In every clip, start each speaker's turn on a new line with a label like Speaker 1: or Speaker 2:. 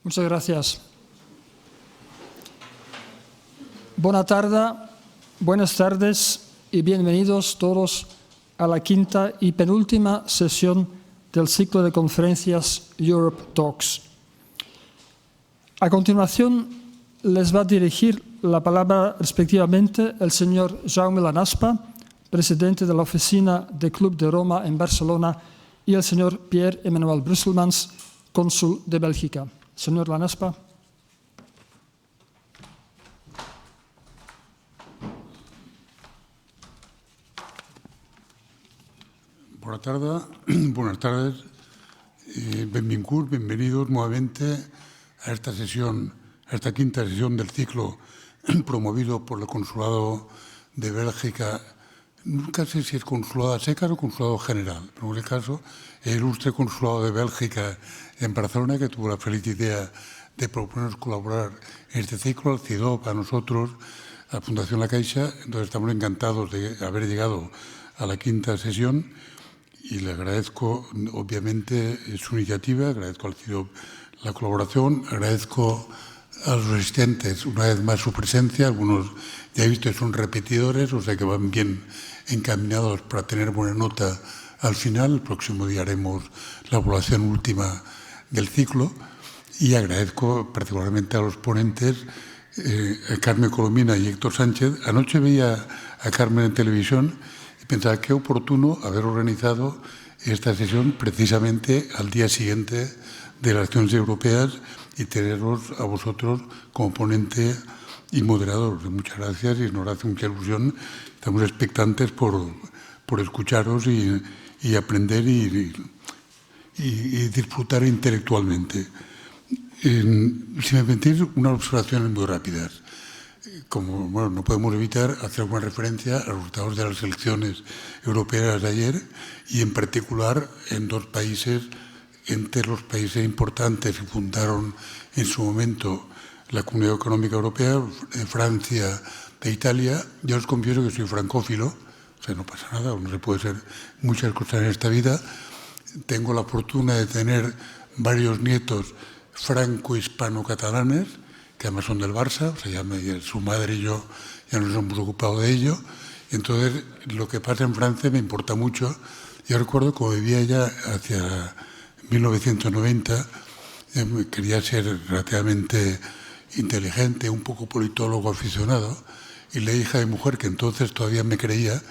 Speaker 1: Muchas gracias. Buenas tardes y bienvenidos todos a la quinta y penúltima sesión del ciclo de conferencias Europe Talks. A continuación, les va a dirigir la palabra respectivamente el señor Jaume Lanaspa, presidente de la oficina de Club de Roma en Barcelona, y el señor Pierre-Emmanuel Brusselmans, cónsul de Bélgica. Señor Lanaspa.
Speaker 2: Buenas tardes. Bienvenidos nuevamente a esta sesión, a esta quinta sesión del ciclo promovido por el Consulado de Bélgica. Nunca sé si es Consulado a secas o Consulado General, pero en el caso, el ilustre Consulado de Bélgica en Barcelona, que tuvo la feliz idea de proponernos colaborar en este ciclo, al CIDOB, a nosotros, a la Fundación La Caixa. Entonces estamos encantados de haber llegado a la quinta sesión y le agradezco, obviamente, su iniciativa, agradezco al CIDOB la colaboración, agradezco a los asistentes una vez más su presencia. Algunos ya he visto que son repetidores, o sea que van bien encaminados para tener buena nota al final. El próximo día haremos la evaluación última del ciclo y agradezco particularmente a los ponentes, a Carmen Colomina y Héctor Sánchez. Anoche veía a Carmen en televisión y pensaba qué oportuno haber organizado esta sesión precisamente al día siguiente de las elecciones europeas y teneros a vosotros como ponente y moderador. Muchas gracias y nos hace mucha ilusión. Estamos expectantes por escucharos y aprender y disfrutar intelectualmente. Si me permitís, unas observaciones muy rápidas. Como no podemos evitar hacer alguna referencia a los resultados de las elecciones europeas de ayer y en particular en dos países, entre los países importantes que fundaron en su momento la Comunidad Económica Europea, Francia e Italia. Yo os confieso que soy francófilo, o sea, no pasa nada, no se puede ser muchas cosas en esta vida. Tengo la fortuna de tener varios nietos franco-hispano-catalanes, que además son del Barça, o sea, su madre y yo ya nos hemos ocupado de ello. Entonces, lo que pasa en Francia me importa mucho. Yo recuerdo cuando vivía ya hacia 1990, quería ser relativamente inteligente, un poco politólogo aficionado, y le dije a mi mujer, que entonces todavía me creía,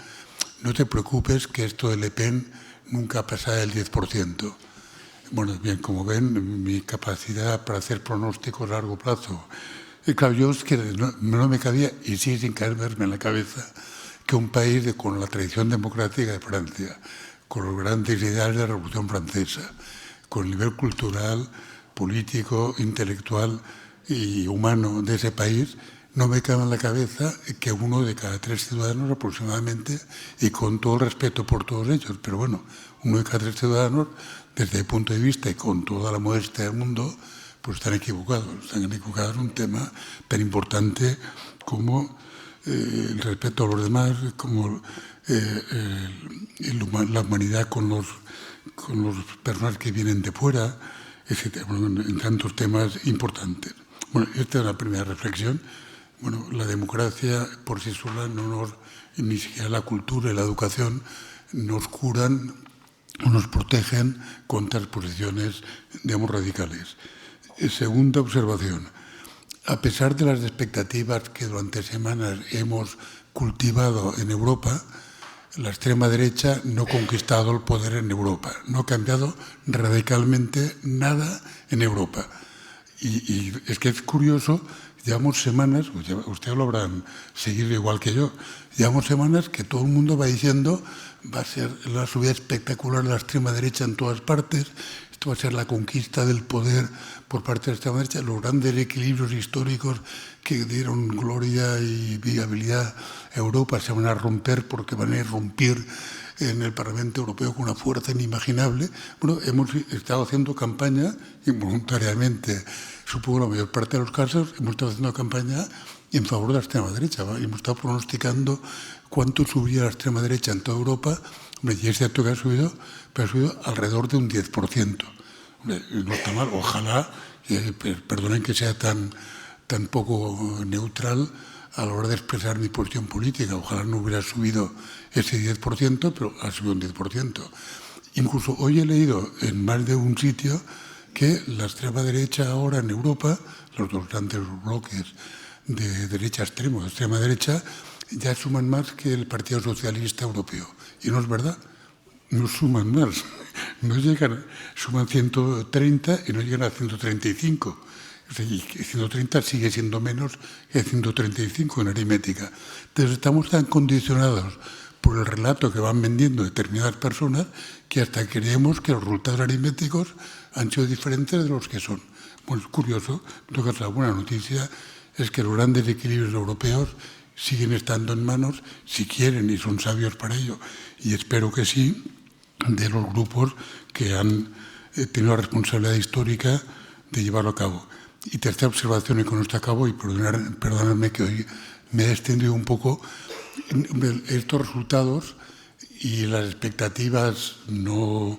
Speaker 2: no te preocupes que esto de Le Pen nunca pasará del 10%. Bueno, bien, como ven, mi capacidad para hacer pronósticos a largo plazo. Y claro, yo es que no me cabía, y sí sin caerme en la cabeza, que un país con la tradición democrática de Francia, con los grandes ideales de la Revolución Francesa, con el nivel cultural, político, intelectual y humano de ese país, no me cabe en la cabeza que uno de cada 3 ciudadanos aproximadamente, y con todo el respeto por todos ellos, pero bueno, uno de cada 3 ciudadanos, desde el punto de vista y con toda la modestia del mundo, pues están equivocados en un tema tan importante como el respeto a los demás, como la humanidad con los personas que vienen de fuera, etc. Bueno, en tantos temas importantes. Bueno, esta es la primera reflexión. Bueno, la democracia por sí sola ni siquiera la cultura y la educación nos curan o nos protegen contra las posiciones, digamos, radicales. Segunda observación. A pesar de las expectativas que durante semanas hemos cultivado en Europa, la extrema derecha no ha conquistado el poder en Europa, no ha cambiado radicalmente nada en Europa. Y es que es curioso, llevamos semanas, ustedes lo habrán seguido igual que yo, llevamos semanas que todo el mundo va diciendo va a ser la subida espectacular de la extrema derecha en todas partes, esto va a ser la conquista del poder por parte de la extrema derecha, los grandes equilibrios históricos que dieron gloria y viabilidad a Europa se van a romper porque van a irrumpir en el Parlamento Europeo con una fuerza inimaginable. Bueno, hemos estado haciendo campaña involuntariamente, supongo la mayor parte de los casos, hemos estado haciendo campaña en favor de la extrema derecha, ¿vale? Hemos estado pronosticando cuánto subiría la extrema derecha en toda Europa. Hombre, y es cierto que ha subido, pero ha subido alrededor de un 10%. No está mal, ojalá, perdonen que sea tan poco neutral a la hora de expresar mi posición política. Ojalá no hubiera subido ese 10%, pero ha subido un 10%. Incluso hoy he leído en más de un sitio que la extrema derecha ahora en Europa, los dos grandes bloques de derecha extremo, de extrema derecha, ya suman más que el Partido Socialista Europeo. Y no es verdad, no suman más. No llegan, suman 130 y no llegan a 135. Y 130 sigue siendo menos que 135 en aritmética. Entonces estamos tan condicionados por el relato que van vendiendo determinadas personas que hasta creemos que los resultados aritméticos han sido diferentes de los que son. Bueno, es curioso, entonces la buena noticia es que los grandes equilibrios europeos siguen estando en manos, si quieren y son sabios para ello, y espero que sí, de los grupos que han tenido la responsabilidad histórica de llevarlo a cabo. Y tercera observación, y con esto acabo, y perdonadme que hoy me he extendido un poco, estos resultados y las expectativas no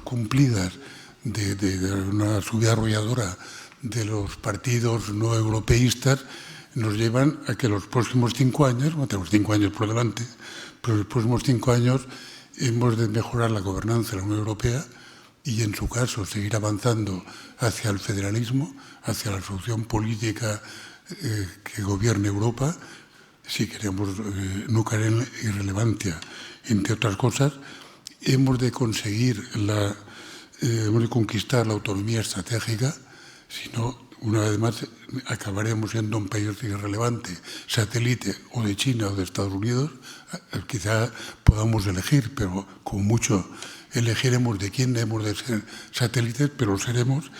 Speaker 2: cumplidas de una subida arrolladora de los partidos no europeístas nos llevan a que los próximos 5 años, bueno, tenemos 5 años por delante, pero los próximos 5 años hemos de mejorar la gobernanza de la Unión Europea y, en su caso, seguir avanzando hacia el federalismo, hacia la solución política que gobierne Europa, si queremos no caer en irrelevancia, entre otras cosas. Hemos de conseguir hemos de conquistar la autonomía estratégica, si no, una vez más, acabaremos siendo un país irrelevante, satélite o de China o de Estados Unidos. Quizá podamos elegir, pero como mucho elegiremos de quién hemos de ser satélites, pero lo seremos.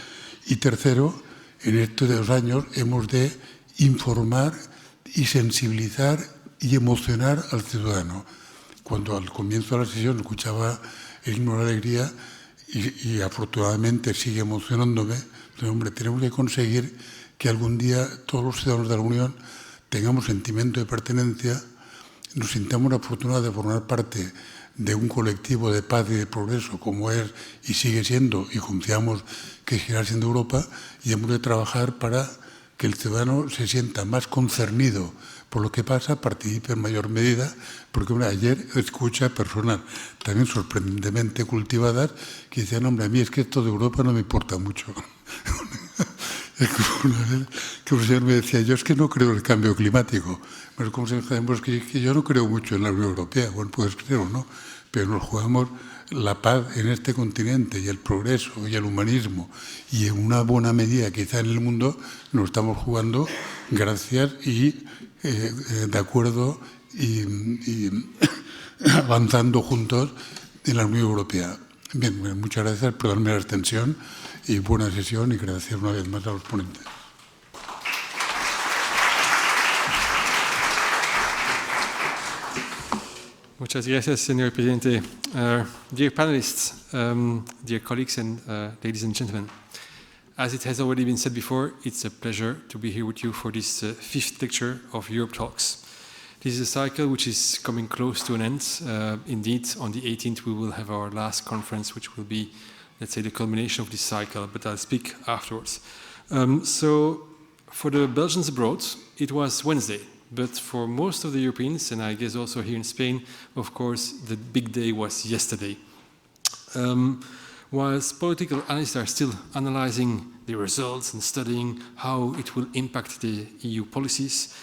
Speaker 2: Y tercero, en estos 2 años hemos de informar y sensibilizar y emocionar al ciudadano. Cuando al comienzo de la sesión escuchaba el himno de la alegría y afortunadamente sigue emocionándome, pero, hombre, tenemos que conseguir que algún día todos los ciudadanos de la Unión tengamos sentimiento de pertenencia, nos sintamos afortunados de formar parte de un colectivo de paz y de progreso como es y sigue siendo, y confiamos que seguirá siendo Europa, y hemos de trabajar para que el ciudadano se sienta más concernido por lo que pasa, participe en mayor medida, porque ayer escuché a personas también sorprendentemente cultivadas que decían, hombre, a mí es que esto de Europa no me importa mucho. Una vez que un señor me decía, yo es que no creo en el cambio climático, pero como sabemos que yo no creo mucho en la Unión Europea, bueno, puedes creer o no, pero nos jugamos la paz en este continente y el progreso y el humanismo y en una buena medida quizá en el mundo nos estamos jugando gracias y de acuerdo y avanzando juntos en la Unión Europea. Bien, muchas gracias, perdónme la extensión y buena sesión y gracias una vez más a los ponentes.
Speaker 3: Muchas gracias, señor presidente. Dear panelists, dear colleagues and ladies and gentlemen, as it has already been said before, it's a pleasure to be here with you for this 5th lecture of Europe Talks. This is a cycle which is coming close to an end. Indeed, on the 18th we will have our last conference, which will be, let's say, the culmination of this cycle, but I'll speak afterwards. So, for the Belgians abroad, it was Wednesday. But for most of the Europeans, and I guess also here in Spain, of course, the big day was yesterday. Whilst political analysts are still analyzing the results and studying how it will impact the EU policies,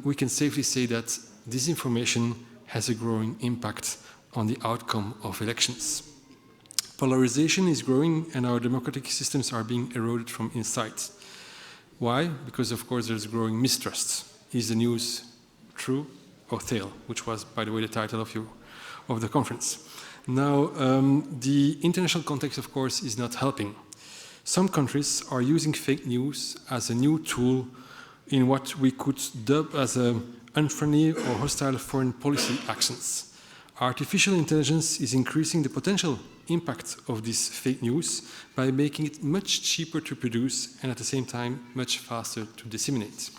Speaker 3: we can safely say that disinformation has a growing impact on the outcome of elections. Polarization is growing and our democratic systems are being eroded from inside. Why? Because, of course, there's growing mistrust. Is the news true or tale? Which was, by the way, the title of the conference. Now, the international context, of course, is not helping. Some countries are using fake news as a new tool in what we could dub as unfriendly or hostile foreign policy actions. Artificial intelligence is increasing the potential impact of this fake news by making it much cheaper to produce and at the same time much faster to disseminate.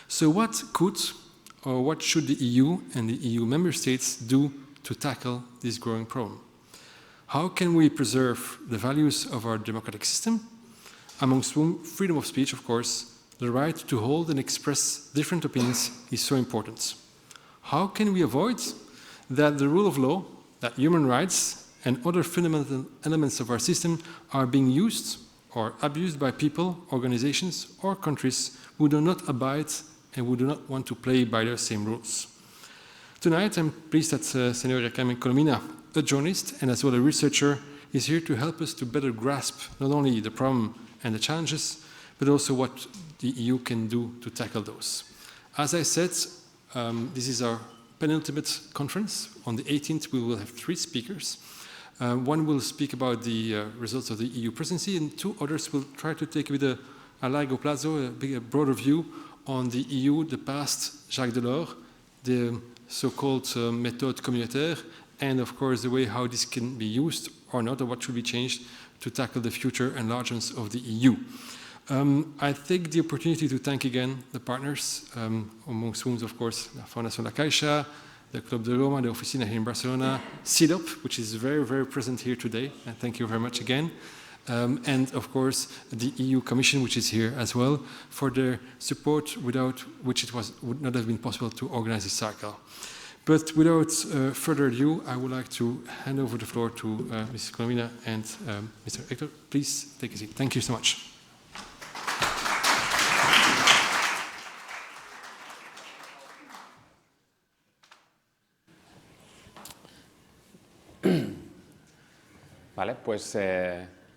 Speaker 3: So what could or what should the EU and the EU member states do to tackle this growing problem? How can we preserve the values of our democratic system? Amongst whom freedom of speech, of course, the right to hold and express different opinions is so important. How can we avoid that the rule of law, that human rights and other fundamental elements of our system are being used or abused by people, organizations, or countries who do not abide and who do not want to play by the same rules? Tonight, I'm pleased that Señora Carmen Colomina, a journalist and as well a researcher, is here to help us to better grasp not only the problem and the challenges, but also what the EU can do to tackle those. As I said, this is our penultimate conference. On the 18th, we will have 3 speakers. One will speak about the results of the EU presidency, and 2 others will try to take with a largo plazo, a broader view on the EU, the past, Jacques Delors, the so-called méthode communautaire, and of course the way how this can be used or not, or what should be changed to tackle the future enlargements of the EU. I take the opportunity to thank again the partners, amongst whom, of course, la Fundación La Caixa, the Club de Roma, the Oficina here in Barcelona, CIDOP, which is very, very present here today, and thank you very much again. And of course, the EU Commission, which is here as well, for their support, without which it would not have been possible to organize this cycle. But without further ado, I would like to hand over the floor to Mrs. Colomina and Mr. Hector. Please take a seat. Thank you so much.
Speaker 4: Vale, pues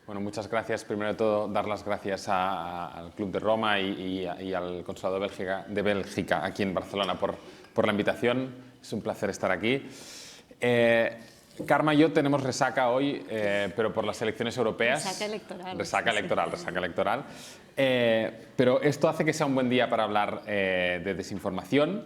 Speaker 4: bueno, muchas gracias. Primero de todo, dar las gracias al Club de Roma y al Consulado de Bélgica aquí en Barcelona por la invitación. Es un placer estar aquí. Karma y yo tenemos resaca hoy, pero por las elecciones europeas.
Speaker 5: Resaca electoral.
Speaker 4: Resaca electoral. Pero esto hace que sea un buen día para hablar de desinformación.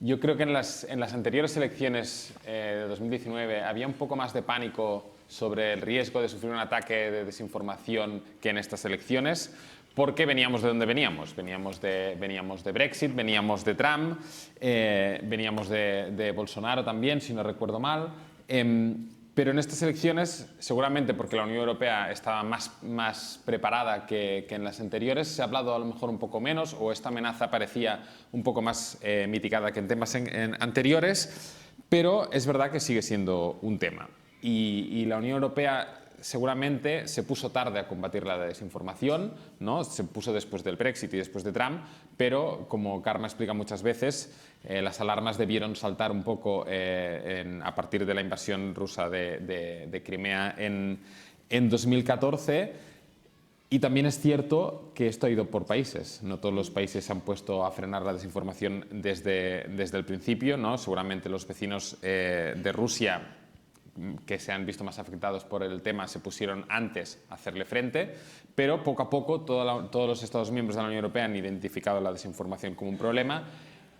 Speaker 4: Yo creo que en las anteriores elecciones de 2019 había un poco más de pánico sobre el riesgo de sufrir un ataque de desinformación que en estas elecciones, porque veníamos de donde veníamos. Veníamos de Brexit, veníamos de Trump, veníamos de Bolsonaro también, si no recuerdo mal. Pero en estas elecciones, seguramente porque la Unión Europea estaba más preparada que en las anteriores, se ha hablado a lo mejor un poco menos, o esta amenaza parecía un poco más mitigada que en temas anteriores, pero es verdad que sigue siendo un tema. Y la Unión Europea seguramente se puso tarde a combatir la desinformación, ¿no? Se puso después del Brexit y después de Trump, pero como Karma explica muchas veces, las alarmas debieron saltar un poco a partir de la invasión rusa de Crimea en 2014. Y también es cierto que esto ha ido por países. No todos los países se han puesto a frenar la desinformación desde el principio, ¿no? Seguramente los vecinos de Rusia, que se han visto más afectados por el tema, se pusieron antes a hacerle frente, pero poco a poco todos los Estados miembros de la Unión Europea han identificado la desinformación como un problema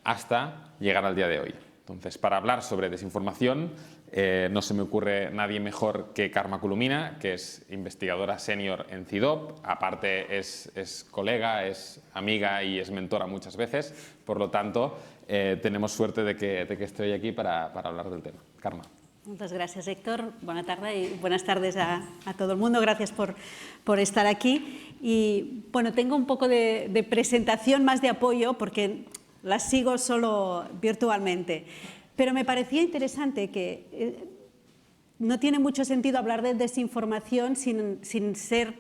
Speaker 4: hasta llegar al día de hoy. Entonces, para hablar sobre desinformación, no se me ocurre nadie mejor que Carme Colomina, que es investigadora senior en CIDOP, aparte es colega, es amiga y es mentora muchas veces, por lo tanto, tenemos suerte de que estoy aquí para hablar del tema. Carme.
Speaker 5: Muchas gracias, Héctor. Buena tarde y buenas tardes a todo el mundo. Gracias por estar aquí. Y bueno, tengo un poco de presentación, más de apoyo, porque las sigo solo virtualmente. Pero me parecía interesante que no tiene mucho sentido hablar de desinformación sin ser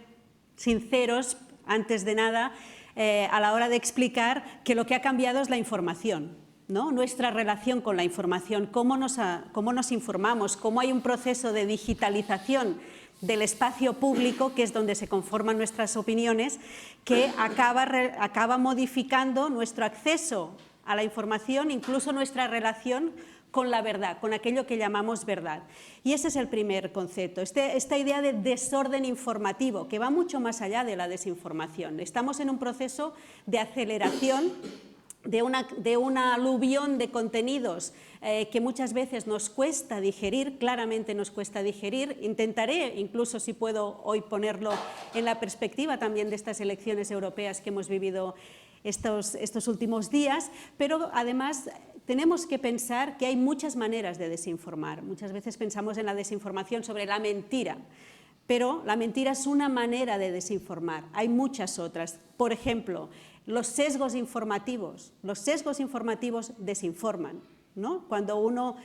Speaker 5: sinceros, antes de nada, a la hora de explicar que lo que ha cambiado es la información, ¿no? Nuestra relación con la información, cómo nos informamos, cómo hay un proceso de digitalización del espacio público, que es donde se conforman nuestras opiniones, que acaba modificando nuestro acceso a la información, incluso nuestra relación con la verdad, con aquello que llamamos verdad. Y ese es el primer concepto, esta idea de desorden informativo, que va mucho más allá de la desinformación. Estamos en un proceso de aceleración de una aluvión de contenidos que muchas veces nos cuesta digerir, claramente nos cuesta digerir. Intentaré, incluso si puedo hoy ponerlo en la perspectiva también de estas elecciones europeas que hemos vivido estos últimos días, pero además tenemos que pensar que hay muchas maneras de desinformar. Muchas veces pensamos en la desinformación sobre la mentira, pero la mentira es una manera de desinformar. Hay muchas otras. Por ejemplo, los sesgos informativos. Los sesgos informativos desinforman, ¿no? Cuando uno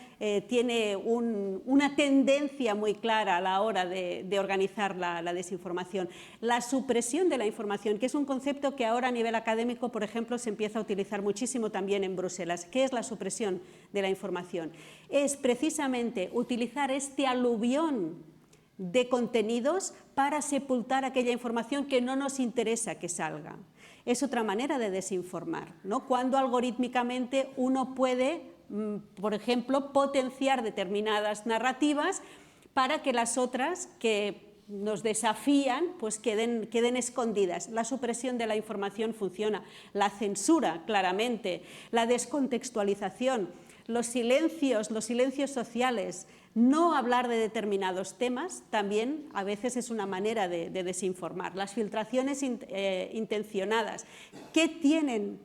Speaker 5: tiene una tendencia muy clara a la hora de organizar la desinformación. La supresión de la información, que es un concepto que ahora a nivel académico, por ejemplo, se empieza a utilizar muchísimo también en Bruselas. ¿Qué es la supresión de la información? Es precisamente utilizar este aluvión de contenidos para sepultar aquella información que no nos interesa que salga. Es otra manera de desinformar, ¿no? Cuando algorítmicamente uno puede, por ejemplo, potenciar determinadas narrativas para que las otras que nos desafían pues queden escondidas. La supresión de la información funciona, la censura, claramente, la descontextualización, los silencios sociales. No hablar de determinados temas también a veces es una manera de desinformar. Las filtraciones intencionadas. ¿Qué tienen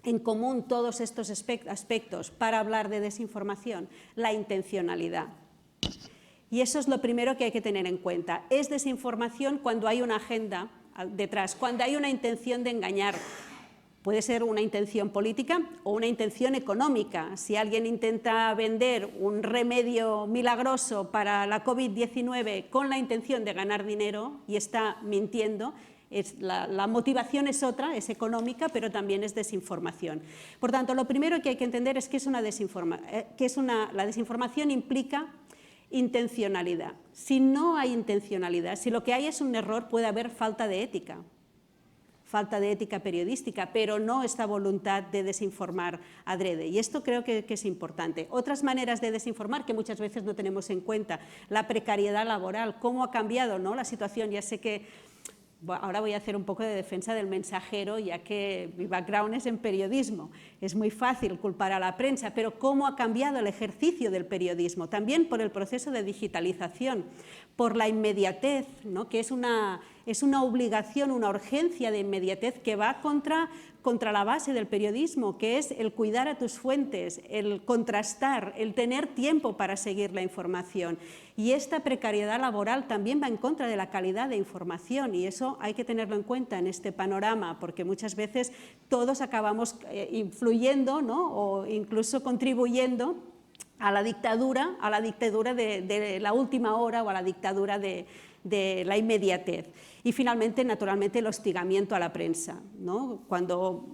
Speaker 5: en común todos estos aspectos para hablar de desinformación? La intencionalidad. Y eso es lo primero que hay que tener en cuenta. Es desinformación cuando hay una agenda detrás, cuando hay una intención de engañar. Puede ser una intención política o una intención económica. Si alguien intenta vender un remedio milagroso para la COVID-19 con la intención de ganar dinero y está mintiendo, la motivación es otra, es económica, pero también es desinformación. Por tanto, lo primero que hay que entender es que la desinformación implica intencionalidad. Si no hay intencionalidad, si lo que hay es un error, puede haber falta de ética periodística, pero no esta voluntad de desinformar adrede. Y esto creo que es importante. Otras maneras de desinformar que muchas veces no tenemos en cuenta, la precariedad laboral, cómo ha cambiado, ¿no?, la situación. Ya sé que ahora voy a hacer un poco de defensa del mensajero, ya que mi background es en periodismo. Es muy fácil culpar a la prensa, pero cómo ha cambiado el ejercicio del periodismo, también por el proceso de digitalización, por la inmediatez, ¿no?, que es una obligación, una urgencia de inmediatez que va contra la base del periodismo, que es el cuidar a tus fuentes, el contrastar, el tener tiempo para seguir la información. Y esta precariedad laboral también va en contra de la calidad de información, y eso hay que tenerlo en cuenta en este panorama, porque muchas veces todos acabamos influyendo, ¿no?, o incluso contribuyendo a la dictadura de la última hora o a la dictadura de la inmediatez. Y finalmente, naturalmente, el hostigamiento a la prensa, ¿no? Cuando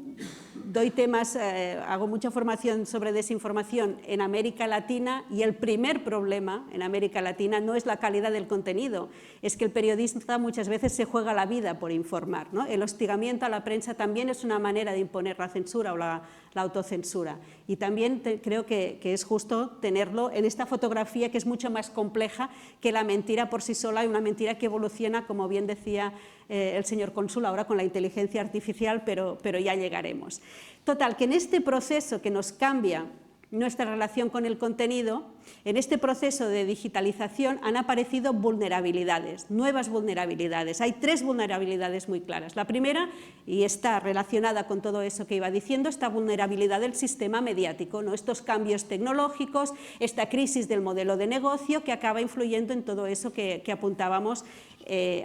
Speaker 5: doy temas, hago mucha formación sobre desinformación en América Latina, y el primer problema en América Latina no es la calidad del contenido, es que el periodista muchas veces se juega la vida por informar, ¿no? El hostigamiento a la prensa también es una manera de imponer la censura o la autocensura, y también creo que es justo tenerlo en esta fotografía, que es mucho más compleja que la mentira por sí sola, y una mentira que evoluciona, como bien decía el señor cónsul, ahora con la inteligencia artificial, pero ya llegaremos. Total, que en este proceso que nos cambia nuestra relación con el contenido, en este proceso de digitalización han aparecido vulnerabilidades, nuevas vulnerabilidades. Hay 3 vulnerabilidades muy claras. La primera, y está relacionada con todo eso que iba diciendo, esta vulnerabilidad del sistema mediático, ¿no?, estos cambios tecnológicos, esta crisis del modelo de negocio que acaba influyendo en todo eso que apuntábamos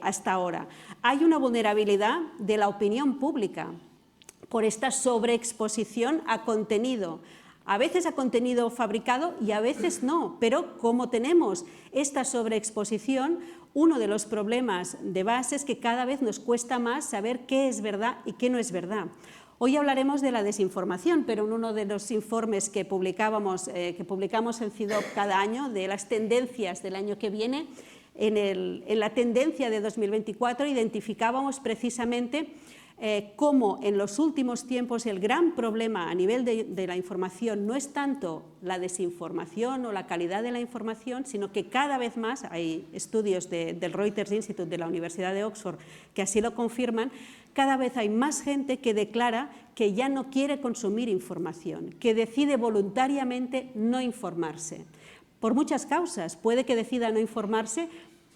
Speaker 5: hasta ahora. Hay una vulnerabilidad de la opinión pública por esta sobreexposición a contenido, a veces a contenido fabricado y a veces no, pero como tenemos esta sobreexposición, uno de los problemas de base es que cada vez nos cuesta más saber qué es verdad y qué no es verdad. Hoy hablaremos de la desinformación, pero en uno de los informes que publicamos en CIDOB cada año, de las tendencias del año que viene, en la tendencia de 2024 identificábamos precisamente cómo en los últimos tiempos el gran problema a nivel de la información no es tanto la desinformación o la calidad de la información, sino que cada vez más, hay estudios del Reuters Institute de la Universidad de Oxford que así lo confirman, cada vez hay más gente que declara que ya no quiere consumir información, que decide voluntariamente no informarse. Por muchas causas, puede que decida no informarse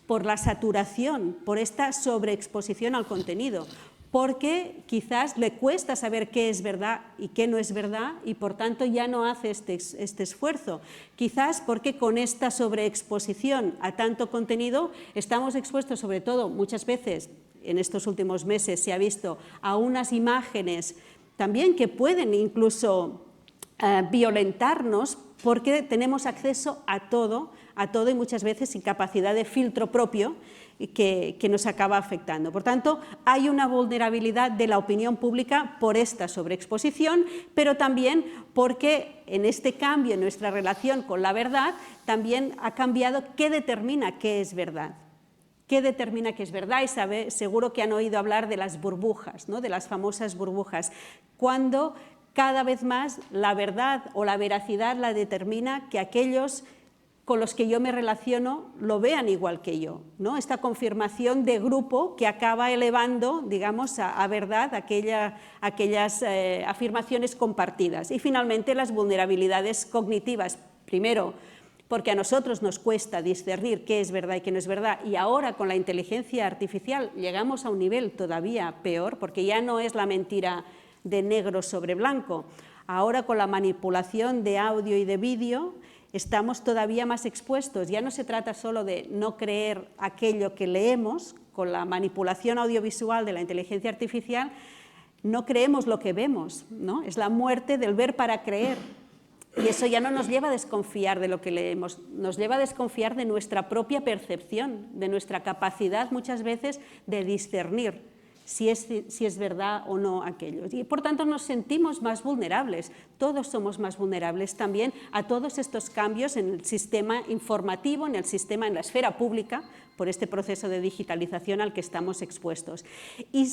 Speaker 5: por la saturación, por esta sobreexposición al contenido. porque quizás le cuesta saber qué es verdad y qué no es verdad y por tanto ya no hace este esfuerzo. Quizás porque con esta sobreexposición a tanto contenido estamos expuestos, sobre todo muchas veces en estos últimos meses se ha visto, a unas imágenes también que pueden incluso violentarnos porque tenemos acceso a todo y muchas veces sin capacidad de filtro propio que nos acaba afectando. Por tanto, hay una vulnerabilidad de la opinión pública por esta sobreexposición, pero también porque en este cambio en nuestra relación con la verdad también ha cambiado qué determina qué es verdad. ¿Qué determina qué es verdad? Y seguro que han oído hablar de las burbujas, ¿no? De las famosas burbujas, cuando cada vez más la verdad o la veracidad la determina que aquellos con los que yo me relaciono lo vean igual que yo, ¿no? Esta confirmación de grupo que acaba elevando, digamos, a verdad aquellas afirmaciones compartidas. Y finalmente las vulnerabilidades cognitivas. Primero, porque a nosotros nos cuesta discernir qué es verdad y qué no es verdad, y ahora con la inteligencia artificial llegamos a un nivel todavía peor, porque ya no es la mentira de negro sobre blanco. Ahora con la manipulación de audio y de vídeo estamos todavía más expuestos. Ya no se trata solo de no creer aquello que leemos, con la manipulación audiovisual de la inteligencia artificial no creemos lo que vemos, ¿no? Es la muerte del ver para creer. Y eso ya no nos lleva a desconfiar de lo que leemos, nos lleva a desconfiar de nuestra propia percepción, de nuestra capacidad muchas veces de discernir si es verdad o no aquello. Y por tanto nos sentimos más vulnerables, todos somos más vulnerables también a todos estos cambios en el sistema informativo, en la esfera pública, por este proceso de digitalización al que estamos expuestos. Y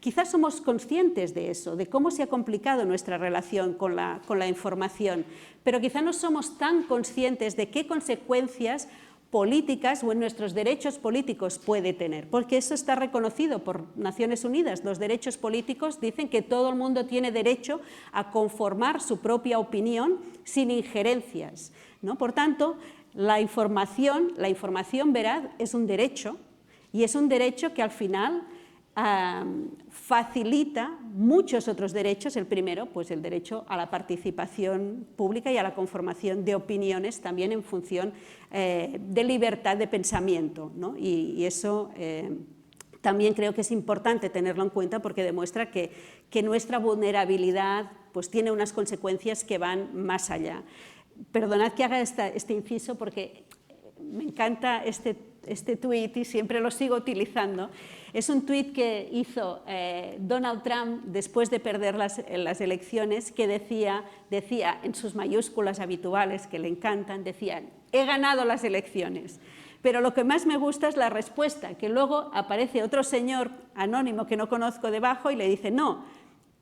Speaker 5: quizás somos conscientes de eso, de cómo se ha complicado nuestra relación con la información, pero quizás no somos tan conscientes de qué consecuencias políticas o en nuestros derechos políticos puede tener, porque eso está reconocido por Naciones Unidas. Los derechos políticos dicen que todo el mundo tiene derecho a conformar su propia opinión sin injerencias, ¿no? Por tanto, la información veraz es un derecho y es un derecho que al final facilita muchos otros derechos. El primero, pues el derecho a la participación pública y a la conformación de opiniones también en función de libertad de pensamiento, ¿no? Y eso también creo que es importante tenerlo en cuenta porque demuestra que nuestra vulnerabilidad pues tiene unas consecuencias que van más allá. Perdonad que haga este inciso porque me encanta este tuit y siempre lo sigo utilizando. Es un tuit que hizo Donald Trump después de perder las elecciones, que decía en sus mayúsculas habituales que le encantan, decían: he ganado las elecciones. Pero lo que más me gusta es la respuesta, que luego aparece otro señor anónimo que no conozco debajo y le dice: no,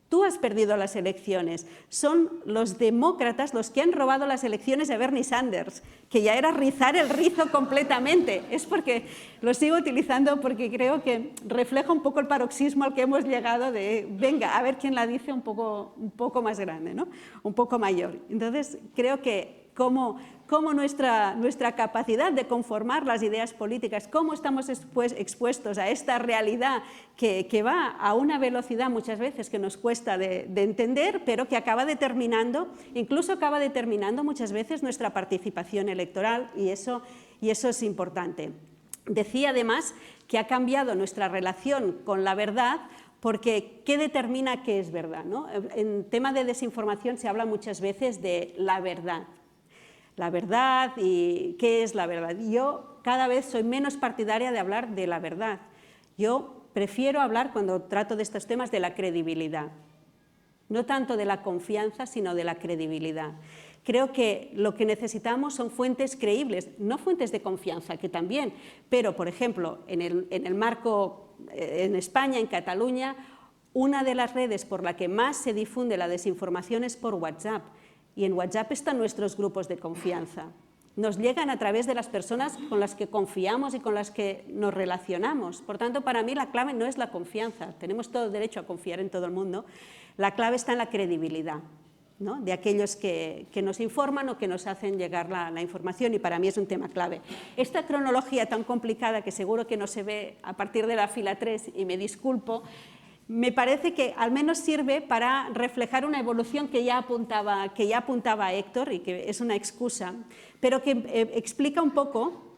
Speaker 5: tú has perdido las elecciones, son los demócratas los que han robado las elecciones a Bernie Sanders, que ya era rizar el rizo completamente. Es porque lo sigo utilizando porque creo que refleja un poco el paroxismo al que hemos llegado de, venga, a ver quién la dice un poco más grande, ¿no? Un poco mayor. Entonces, creo que como nuestra capacidad de conformar las ideas políticas, cómo estamos expuestos a esta realidad que va a una velocidad muchas veces que nos cuesta de entender, pero que incluso acaba determinando muchas veces nuestra participación electoral, y eso es importante. Decía además que ha cambiado nuestra relación con la verdad, porque ¿qué determina qué es verdad, ¿no? En tema de desinformación se habla muchas veces de la verdad. La verdad y qué es la verdad. Yo cada vez soy menos partidaria de hablar de la verdad. Yo prefiero hablar, cuando trato de estos temas, de la credibilidad. No tanto de la confianza, sino de la credibilidad. Creo que lo que necesitamos son fuentes creíbles, no fuentes de confianza, que también, pero, por ejemplo, en el marco, en España, en Cataluña, una de las redes por la que más se difunde la desinformación es por WhatsApp. Y en WhatsApp están nuestros grupos de confianza. Nos llegan a través de las personas con las que confiamos y con las que nos relacionamos. Por tanto, para mí la clave no es la confianza. Tenemos todo el derecho a confiar en todo el mundo. La clave está en la credibilidad. ¿no?, de aquellos que nos informan o que nos hacen llegar la información, y para mí es un tema clave. Esta cronología tan complicada, que seguro que no se ve a partir de la fila 3, y me disculpo, me parece que al menos sirve para reflejar una evolución que ya apuntaba Héctor, y que es una excusa, pero que explica un poco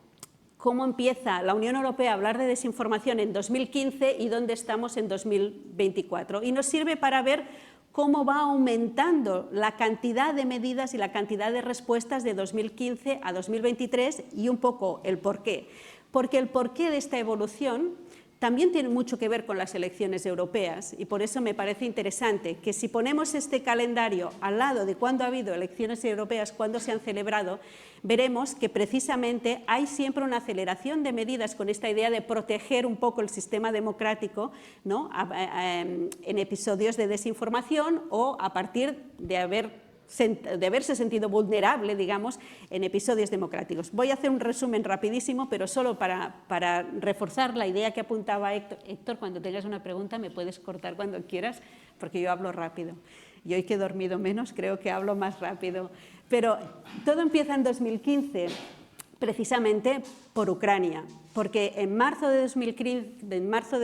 Speaker 5: cómo empieza la Unión Europea a hablar de desinformación en 2015 y dónde estamos en 2024. Y nos sirve para ver cómo va aumentando la cantidad de medidas y la cantidad de respuestas de 2015 a 2023, y un poco el porqué. Porque el porqué de esta evolución también tiene mucho que ver con las elecciones europeas, y por eso me parece interesante que si ponemos este calendario al lado de cuándo ha habido elecciones europeas, cuándo se han celebrado, veremos que precisamente hay siempre una aceleración de medidas con esta idea de proteger un poco el sistema democrático, ¿no?, en episodios de desinformación, o a partir de haberse sentido vulnerable, digamos, en episodios democráticos. Voy a hacer un resumen rapidísimo, pero solo para reforzar la idea que apuntaba Héctor. Héctor, cuando tengas una pregunta me puedes cortar cuando quieras, porque yo hablo rápido. Y hoy que he dormido menos, creo que hablo más rápido. Pero todo empieza en 2015, precisamente por Ucrania, porque en marzo de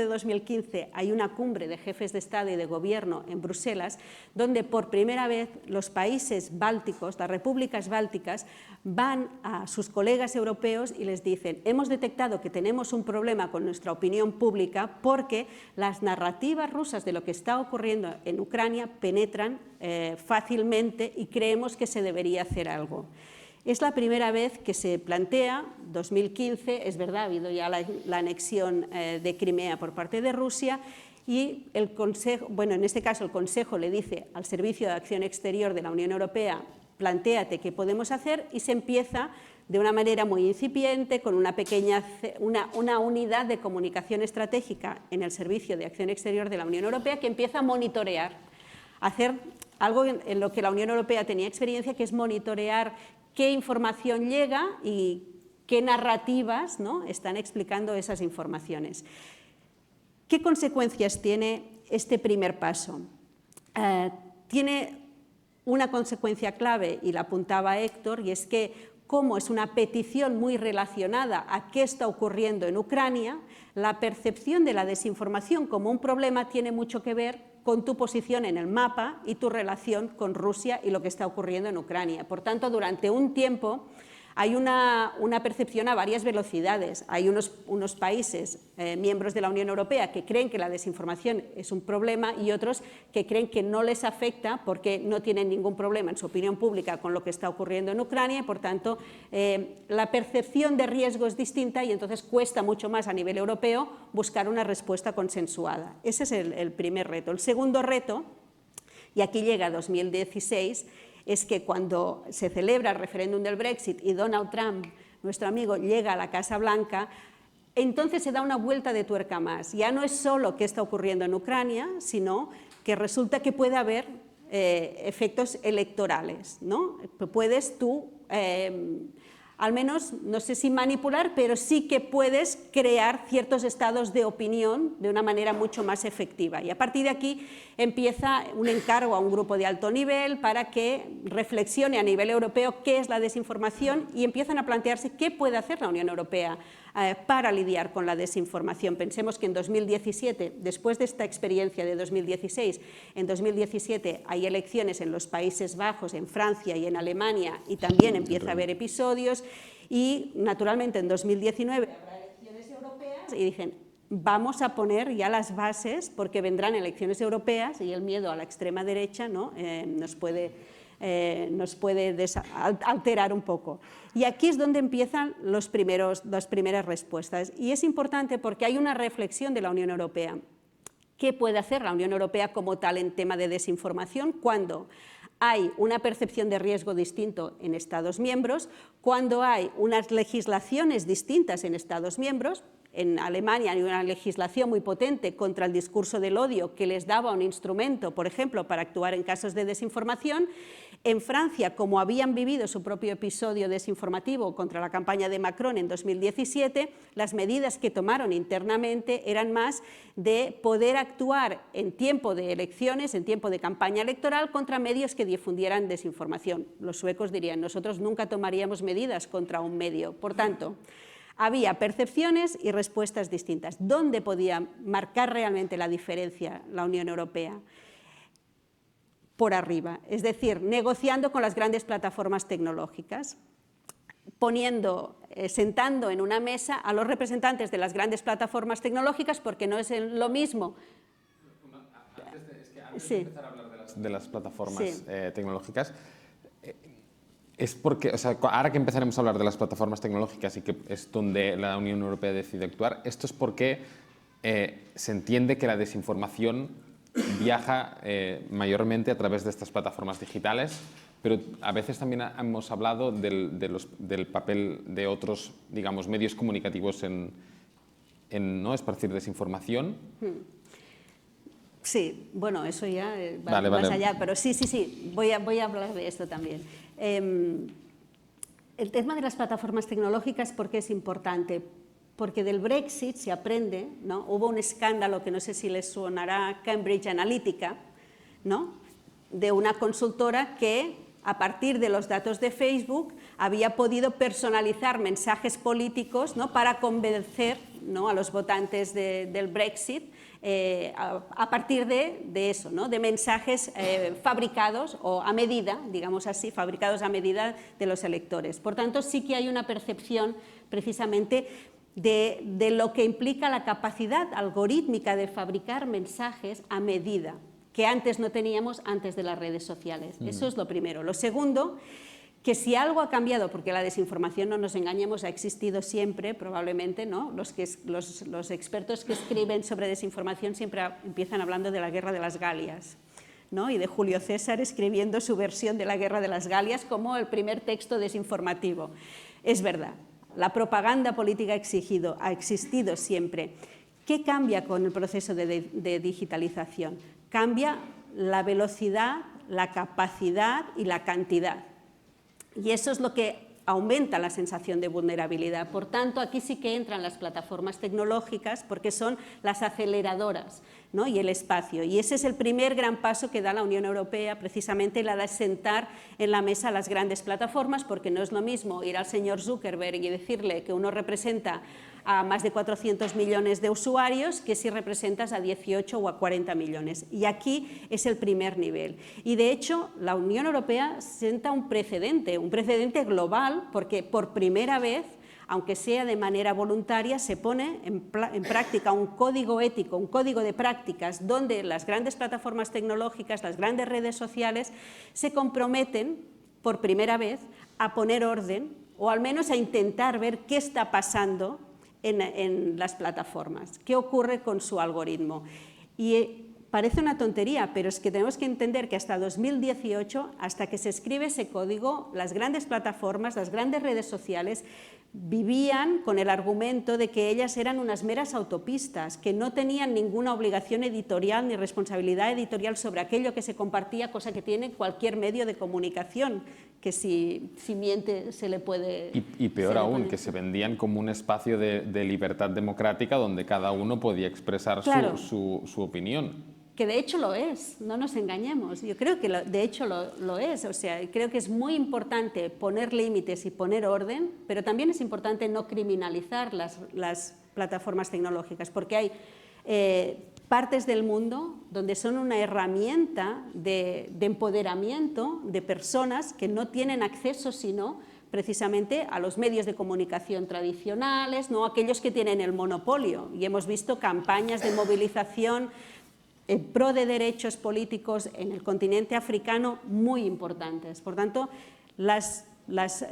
Speaker 5: 2015 hay una cumbre de jefes de Estado y de Gobierno en Bruselas, donde por primera vez los países bálticos, las repúblicas bálticas, van a sus colegas europeos y les dicen: hemos detectado que tenemos un problema con nuestra opinión pública porque las narrativas rusas de lo que está ocurriendo en Ucrania penetran fácilmente y creemos que se debería hacer algo. Es la primera vez que se plantea, 2015, es verdad, ha habido ya la anexión de Crimea por parte de Rusia, y el Consejo, bueno, en este caso el Consejo le dice al Servicio de Acción Exterior de la Unión Europea: plantéate qué podemos hacer, y se empieza de una manera muy incipiente, con una unidad de comunicación estratégica en el Servicio de Acción Exterior de la Unión Europea, que empieza a monitorear, a hacer algo en lo que la Unión Europea tenía experiencia, que es monitorear qué información llega y qué narrativas, ¿no?, están explicando esas informaciones. ¿Qué consecuencias tiene este primer paso? Tiene una consecuencia clave, y la apuntaba Héctor, y es que, como es una petición muy relacionada a qué está ocurriendo en Ucrania, la percepción de la desinformación como un problema tiene mucho que ver con tu posición en el mapa y tu relación con Rusia y lo que está ocurriendo en Ucrania. Por tanto, durante un tiempo hay una percepción a varias velocidades. Hay unos países miembros de la Unión Europea que creen que la desinformación es un problema, y otros que creen que no les afecta porque no tienen ningún problema en su opinión pública con lo que está ocurriendo en Ucrania, y por tanto la percepción de riesgo es distinta, y entonces cuesta mucho más a nivel europeo buscar una respuesta consensuada. Ese es el primer reto. El segundo reto, y aquí llega 2016, es que cuando se celebra el referéndum del Brexit y Donald Trump, nuestro amigo, llega a la Casa Blanca, entonces se da una vuelta de tuerca más. Ya no es solo qué está ocurriendo en Ucrania, sino que resulta que puede haber efectos electorales, ¿no? Puedes tú, al menos, no sé si manipular, pero sí que puedes crear ciertos estados de opinión de una manera mucho más efectiva. Y a partir de aquí empieza un encargo a un grupo de alto nivel para que reflexione a nivel europeo qué es la desinformación, y empiezan a plantearse qué puede hacer la Unión Europea para lidiar con la desinformación. Pensemos que en 2017, después de esta experiencia de 2016, en 2017 hay elecciones en los Países Bajos, en Francia y en Alemania, y también empieza a haber episodios, y naturalmente en 2019 habrá elecciones europeas, y dicen: vamos a poner ya las bases porque vendrán elecciones europeas, y el miedo a la extrema derecha, ¿no?, nos puede alterar un poco. Y aquí es donde empiezan las primeras respuestas. Y es importante porque hay una reflexión de la Unión Europea. ¿Qué puede hacer la Unión Europea como tal en tema de desinformación cuando hay una percepción de riesgo distinto en Estados miembros, cuando hay unas legislaciones distintas en Estados miembros? En Alemania hay una legislación muy potente contra el discurso del odio que les daba un instrumento, por ejemplo, para actuar en casos de desinformación. En Francia, como habían vivido su propio episodio desinformativo contra la campaña de Macron en 2017, las medidas que tomaron internamente eran más de poder actuar en tiempo de elecciones, en tiempo de campaña electoral, contra medios que difundieran desinformación. Los suecos dirían, nosotros nunca tomaríamos medidas contra un medio. Por tanto, había percepciones y respuestas distintas. ¿Dónde podía marcar realmente la diferencia la Unión Europea? Por arriba, es decir, negociando con las grandes plataformas tecnológicas, sentando en una mesa a los representantes de las grandes plataformas tecnológicas, porque no es lo mismo.
Speaker 4: Antes de empezar a hablar de las plataformas tecnológicas, es porque, o sea, ahora que empezaremos a hablar de las plataformas tecnológicas y que es donde la Unión Europea decide actuar, esto es porque se entiende que la desinformación viaja mayormente a través de estas plataformas digitales, pero a veces también hemos hablado del papel de otros, digamos, medios comunicativos en ¿no? esparcir desinformación.
Speaker 5: Sí, bueno, eso ya va más allá, pero sí, voy a hablar de esto también. El tema de las plataformas tecnológicas, ¿por qué es importante? Porque del Brexit se aprende, ¿no? Hubo un escándalo que no sé si les sonará, Cambridge Analytica, ¿no? De una consultora que, a partir de los datos de Facebook, había podido personalizar mensajes políticos, ¿no? Para convencer, ¿no? A los votantes del Brexit a partir de eso, ¿no? De mensajes fabricados o a medida, digamos así, fabricados a medida de los electores. Por tanto, sí que hay una percepción precisamente de lo que implica la capacidad algorítmica de fabricar mensajes a medida, que antes no teníamos antes de las redes sociales. Eso es lo primero. Lo segundo, que si algo ha cambiado, porque la desinformación, no nos engañemos, ha existido siempre, probablemente, ¿no? Los expertos que escriben sobre desinformación siempre empiezan hablando de la Guerra de las Galias, ¿no? Y de Julio César escribiendo su versión de la Guerra de las Galias como el primer texto desinformativo. Es verdad. La propaganda política ha existido siempre. ¿Qué cambia con el proceso de digitalización? Cambia la velocidad, la capacidad y la cantidad. Y eso es lo que aumenta la sensación de vulnerabilidad. Por tanto, aquí sí que entran las plataformas tecnológicas porque son las aceleradoras, ¿no? Y el espacio. Y ese es el primer gran paso que da la Unión Europea, precisamente la de sentar en la mesa a las grandes plataformas, porque no es lo mismo ir al señor Zuckerberg y decirle que uno representa a más de 400 millones de usuarios que si representas a 18 o a 40 millones. Y aquí es el primer nivel. Y de hecho, la Unión Europea sienta un precedente global, porque por primera vez, aunque sea de manera voluntaria, se pone en práctica un código ético, un código de prácticas donde las grandes plataformas tecnológicas, las grandes redes sociales se comprometen por primera vez a poner orden o al menos a intentar ver qué está pasando en las plataformas, qué ocurre con su algoritmo. Y parece una tontería, pero es que tenemos que entender que hasta 2018, hasta que se escribe ese código, las grandes plataformas, las grandes redes sociales vivían con el argumento de que ellas eran unas meras autopistas, que no tenían ninguna obligación editorial ni responsabilidad editorial sobre aquello que se compartía, cosa que tiene cualquier medio de comunicación, que si miente se le puede...
Speaker 4: Y peor aún, que se vendían como un espacio de libertad democrática donde cada uno podía expresar su opinión.
Speaker 5: Que de hecho lo es, no nos engañemos. Yo creo que de hecho lo es. O sea, creo que es muy importante poner límites y poner orden, pero también es importante no criminalizar las plataformas tecnológicas, porque hay partes del mundo donde son una herramienta de empoderamiento de personas que no tienen acceso sino precisamente a los medios de comunicación tradicionales, no aquellos que tienen el monopolio. Y hemos visto campañas de movilización en pro de derechos políticos en el continente africano muy importantes. Por tanto, las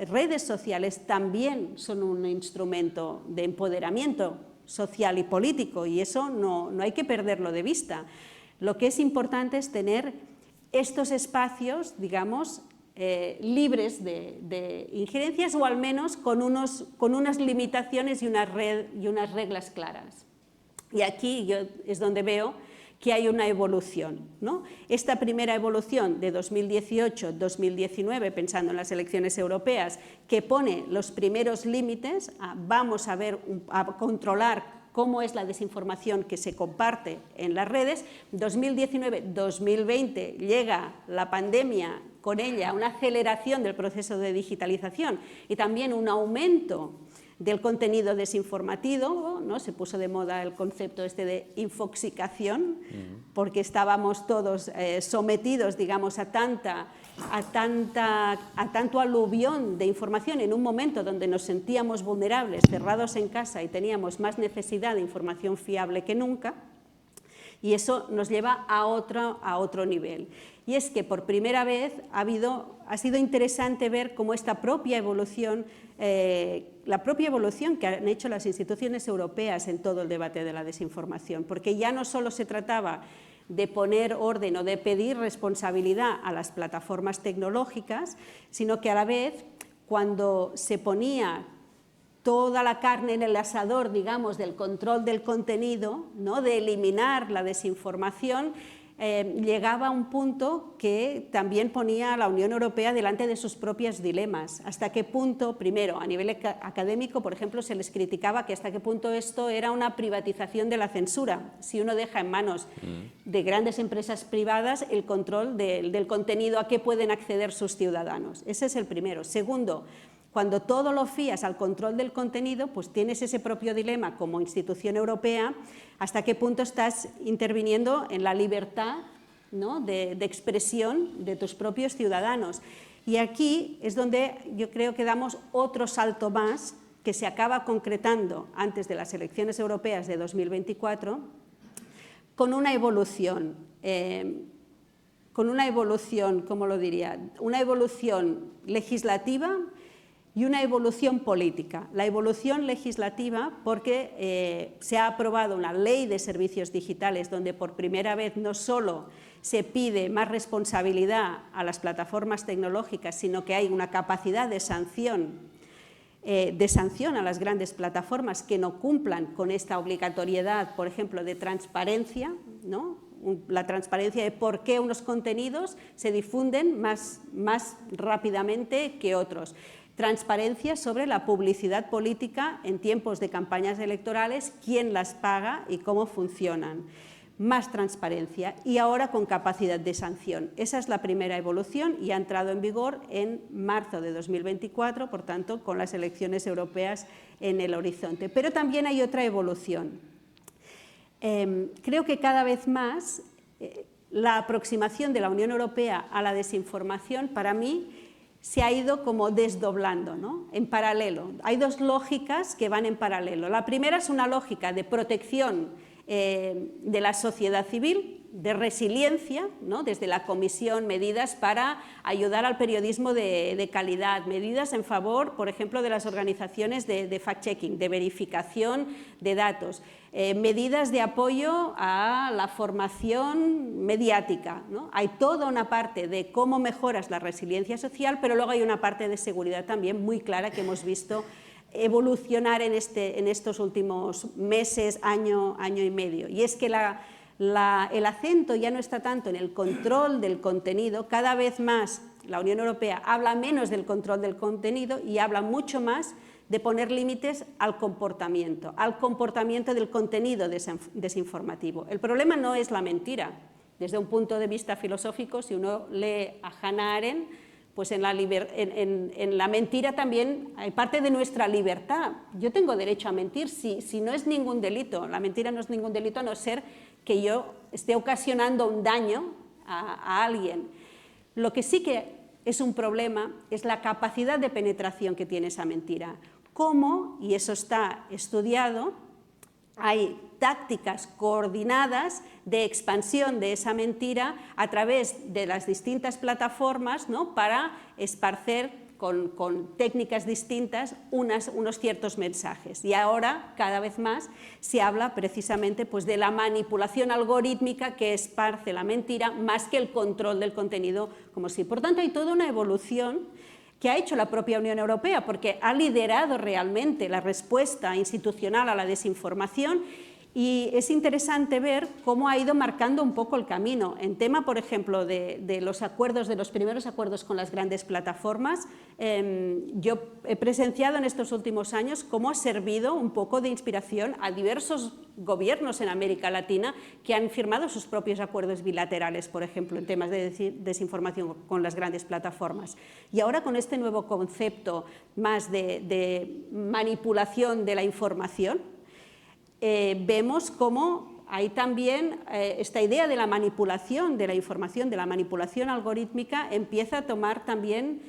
Speaker 5: redes sociales también son un instrumento de empoderamiento social y político, y eso no hay que perderlo de vista. Lo que es importante es tener estos espacios, digamos, libres de injerencias, o al menos con unas limitaciones y unas reglas claras. Y aquí es donde veo que hay una evolución, ¿no? Esta primera evolución de 2018-2019, pensando en las elecciones europeas, que pone los primeros límites, vamos a controlar cómo es la desinformación que se comparte en las redes. 2019-2020 llega la pandemia, con ella una aceleración del proceso de digitalización y también un aumento del contenido desinformativo, ¿no? Se puso de moda el concepto de infoxicación, porque estábamos todos sometidos, digamos, a tanto aluvión de información en un momento donde nos sentíamos vulnerables, cerrados en casa y teníamos más necesidad de información fiable que nunca, y eso nos lleva a otro nivel. Y es que por primera vez ha sido interesante ver cómo esta propia evolución, la propia evolución que han hecho las instituciones europeas en todo el debate de la desinformación, porque ya no solo se trataba de poner orden o de pedir responsabilidad a las plataformas tecnológicas, sino que a la vez, cuando se ponía toda la carne en el asador, digamos, del control del contenido, ¿no? De eliminar la desinformación, llegaba a un punto que también ponía a la Unión Europea delante de sus propios dilemas. Hasta qué punto, primero, a nivel académico, por ejemplo, se les criticaba que hasta qué punto esto era una privatización de la censura. Si uno deja en manos de grandes empresas privadas el control del contenido a que pueden acceder sus ciudadanos. Ese es el primero. Segundo, cuando todo lo fías al control del contenido, pues tienes ese propio dilema como institución europea, hasta qué punto estás interviniendo en la libertad, ¿no? de expresión de tus propios ciudadanos. Y aquí es donde yo creo que damos otro salto más, que se acaba concretando antes de las elecciones europeas de 2024, con una evolución, ¿cómo lo diría? Una evolución legislativa y una evolución política. La evolución legislativa porque se ha aprobado una ley de servicios digitales donde por primera vez no solo se pide más responsabilidad a las plataformas tecnológicas, sino que hay una capacidad de sanción a las grandes plataformas que no cumplan con esta obligatoriedad, por ejemplo, de transparencia, ¿no? La transparencia de por qué unos contenidos se difunden más rápidamente que otros. Transparencia sobre la publicidad política en tiempos de campañas electorales, quién las paga y cómo funcionan. Más transparencia y ahora con capacidad de sanción. Esa es la primera evolución y ha entrado en vigor en marzo de 2024, por tanto, con las elecciones europeas en el horizonte. Pero también hay otra evolución. Creo que cada vez más la aproximación de la Unión Europea a la desinformación, para mí, se ha ido como desdoblando, ¿no? En paralelo. Hay dos lógicas que van en paralelo. La primera es una lógica de protección de la sociedad civil, de resiliencia, ¿no? Desde la Comisión, medidas para ayudar al periodismo de calidad, medidas en favor, por ejemplo, de las organizaciones de fact-checking, de verificación de datos, medidas de apoyo a la formación mediática, ¿no? Hay toda una parte de cómo mejoras la resiliencia social, pero luego hay una parte de seguridad también muy clara que hemos visto evolucionar en estos últimos meses, año y medio. Y es que el acento ya no está tanto en el control del contenido, cada vez más la Unión Europea habla menos del control del contenido y habla mucho más de poner límites al comportamiento del contenido desinformativo. El problema no es la mentira. Desde un punto de vista filosófico, si uno lee a Hannah Arendt, pues en la mentira también hay parte de nuestra libertad. Yo tengo derecho a mentir si no es ningún delito. La mentira no es ningún delito a no ser que yo esté ocasionando un daño a alguien. Lo que sí que es un problema es la capacidad de penetración que tiene esa mentira. Cómo, y eso está estudiado, hay tácticas coordinadas de expansión de esa mentira a través de las distintas plataformas, ¿no? Para esparcer con técnicas distintas unos ciertos mensajes. Y ahora, cada vez más, se habla precisamente pues, de la manipulación algorítmica que esparce la mentira más que el control del contenido como sí. Por tanto, hay toda una evolución que ha hecho la propia Unión Europea, porque ha liderado realmente la respuesta institucional a la desinformación Y es interesante ver cómo ha ido marcando un poco el camino. En tema, por ejemplo, de los acuerdos, de los primeros acuerdos con las grandes plataformas, yo he presenciado en estos últimos años cómo ha servido un poco de inspiración a diversos gobiernos en América Latina que han firmado sus propios acuerdos bilaterales, por ejemplo, en temas de desinformación con las grandes plataformas. Y ahora con este nuevo concepto más de manipulación de la información, vemos cómo hay también esta idea de la manipulación de la información, de la manipulación algorítmica, empieza a tomar también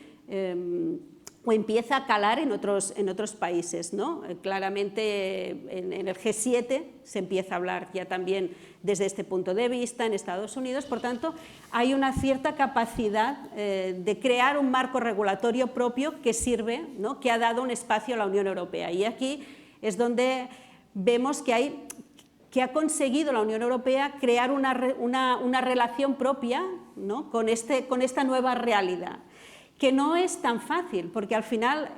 Speaker 5: o empieza a calar en otros países, ¿no? Claramente en el G7 se empieza a hablar ya también desde este punto de vista, en Estados Unidos, por tanto hay una cierta capacidad de crear un marco regulatorio propio que sirve, ¿no? Que ha dado un espacio a la Unión Europea, y aquí es donde vemos que ha conseguido la Unión Europea crear una relación propia, ¿no? con esta nueva realidad, que no es tan fácil, porque al final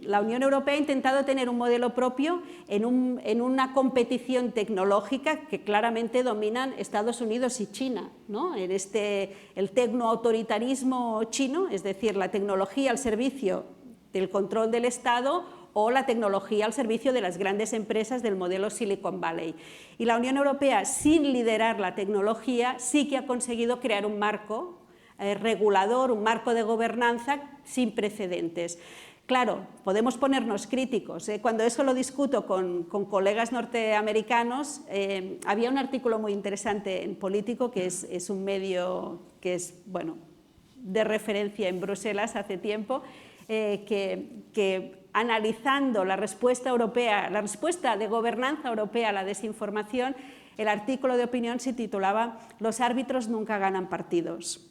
Speaker 5: la Unión Europea ha intentado tener un modelo propio en una competición tecnológica que claramente dominan Estados Unidos y China, ¿no? El tecnoautoritarismo chino, es decir, la tecnología al servicio del control del Estado o la tecnología al servicio de las grandes empresas del modelo Silicon Valley. Y la Unión Europea, sin liderar la tecnología, sí que ha conseguido crear un marco regulador, un marco de gobernanza sin precedentes. Claro, podemos ponernos críticos. Cuando eso lo discuto con colegas norteamericanos, había un artículo muy interesante en Político, que es un medio que es, bueno, de referencia en Bruselas hace tiempo, que analizando la respuesta europea, la respuesta de gobernanza europea a la desinformación, el artículo de opinión se titulaba «Los árbitros nunca ganan partidos».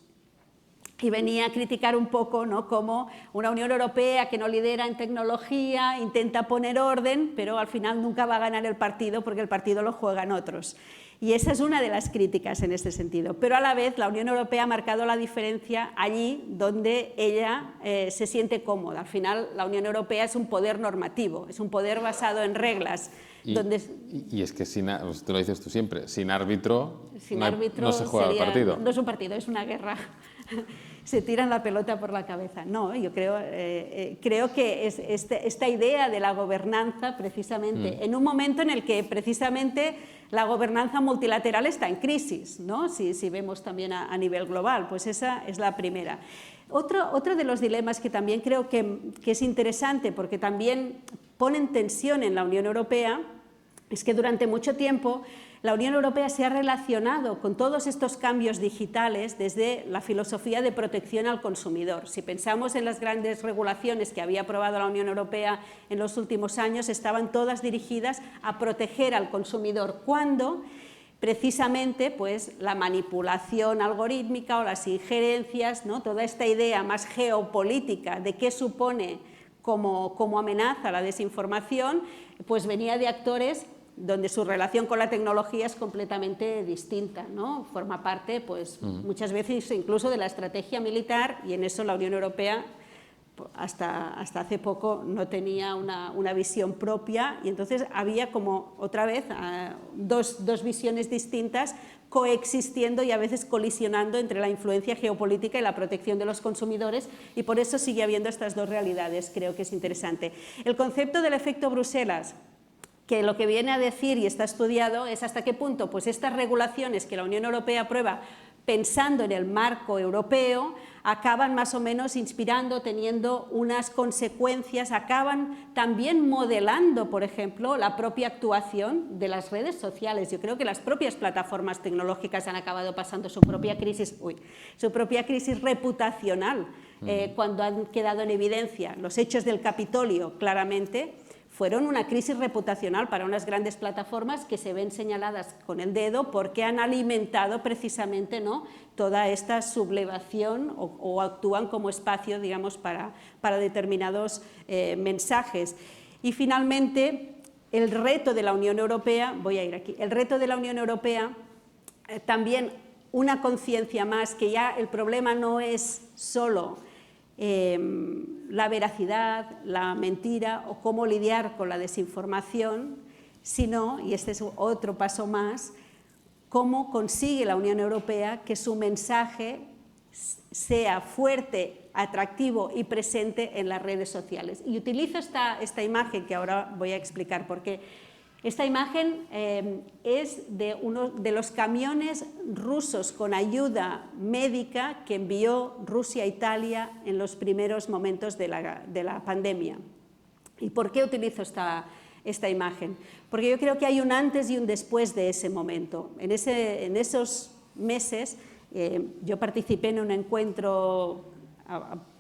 Speaker 5: Y venía a criticar un poco, ¿no?, cómo una Unión Europea que no lidera en tecnología, intenta poner orden, pero al final nunca va a ganar el partido porque el partido lo juegan otros. Y esa es una de las críticas en este sentido. Pero a la vez la Unión Europea ha marcado la diferencia allí donde ella se siente cómoda. Al final la Unión Europea es un poder normativo, es un poder basado en reglas.
Speaker 4: Y es que, tú lo dices tú siempre, sin árbitro no se juega el partido.
Speaker 5: No es un partido, es una guerra. Se tiran la pelota por la cabeza. No, yo creo que es esta idea de la gobernanza, precisamente, en un momento en el que precisamente la gobernanza multilateral está en crisis, ¿no? Si vemos también a nivel global, pues esa es la primera. Otro de los dilemas que también creo que es interesante, porque también ponen tensión en la Unión Europea, es que durante mucho tiempo la Unión Europea se ha relacionado con todos estos cambios digitales desde la filosofía de protección al consumidor. Si pensamos en las grandes regulaciones que había aprobado la Unión Europea en los últimos años, estaban todas dirigidas a proteger al consumidor, cuando precisamente pues, la manipulación algorítmica o las injerencias, ¿no?, toda esta idea más geopolítica de qué supone como amenaza la desinformación, pues venía de actores donde su relación con la tecnología es completamente distinta, ¿no? Forma parte, pues, muchas veces incluso de la estrategia militar, y en eso la Unión Europea hasta hace poco no tenía una visión propia, y entonces había como otra vez dos visiones distintas coexistiendo y a veces colisionando entre la influencia geopolítica y la protección de los consumidores, y por eso sigue habiendo estas dos realidades. Creo que es interesante. El concepto del efecto Bruselas, que lo que viene a decir, y está estudiado, es hasta qué punto pues estas regulaciones que la Unión Europea aprueba pensando en el marco europeo acaban más o menos inspirando, teniendo unas consecuencias, acaban también modelando, por ejemplo, la propia actuación de las redes sociales. Yo creo que las propias plataformas tecnológicas han acabado pasando su propia crisis reputacional, cuando han quedado en evidencia los hechos del Capitolio, claramente, fueron una crisis reputacional para unas grandes plataformas que se ven señaladas con el dedo porque han alimentado precisamente, ¿no?, toda esta sublevación o actúan como espacio, digamos, para determinados mensajes. Y finalmente, el reto de la Unión Europea, el reto de la Unión Europea, también una conciencia más que ya el problema no es solo la veracidad, la mentira o cómo lidiar con la desinformación, sino, y este es otro paso más, cómo consigue la Unión Europea que su mensaje sea fuerte, atractivo y presente en las redes sociales. Y utilizo esta imagen que ahora voy a explicar por qué. Esta imagen es de uno de los camiones rusos con ayuda médica que envió Rusia a Italia en los primeros momentos de la pandemia. ¿Y por qué utilizo esta imagen? Porque yo creo que hay un antes y un después de ese momento. En esos meses yo participé en un encuentro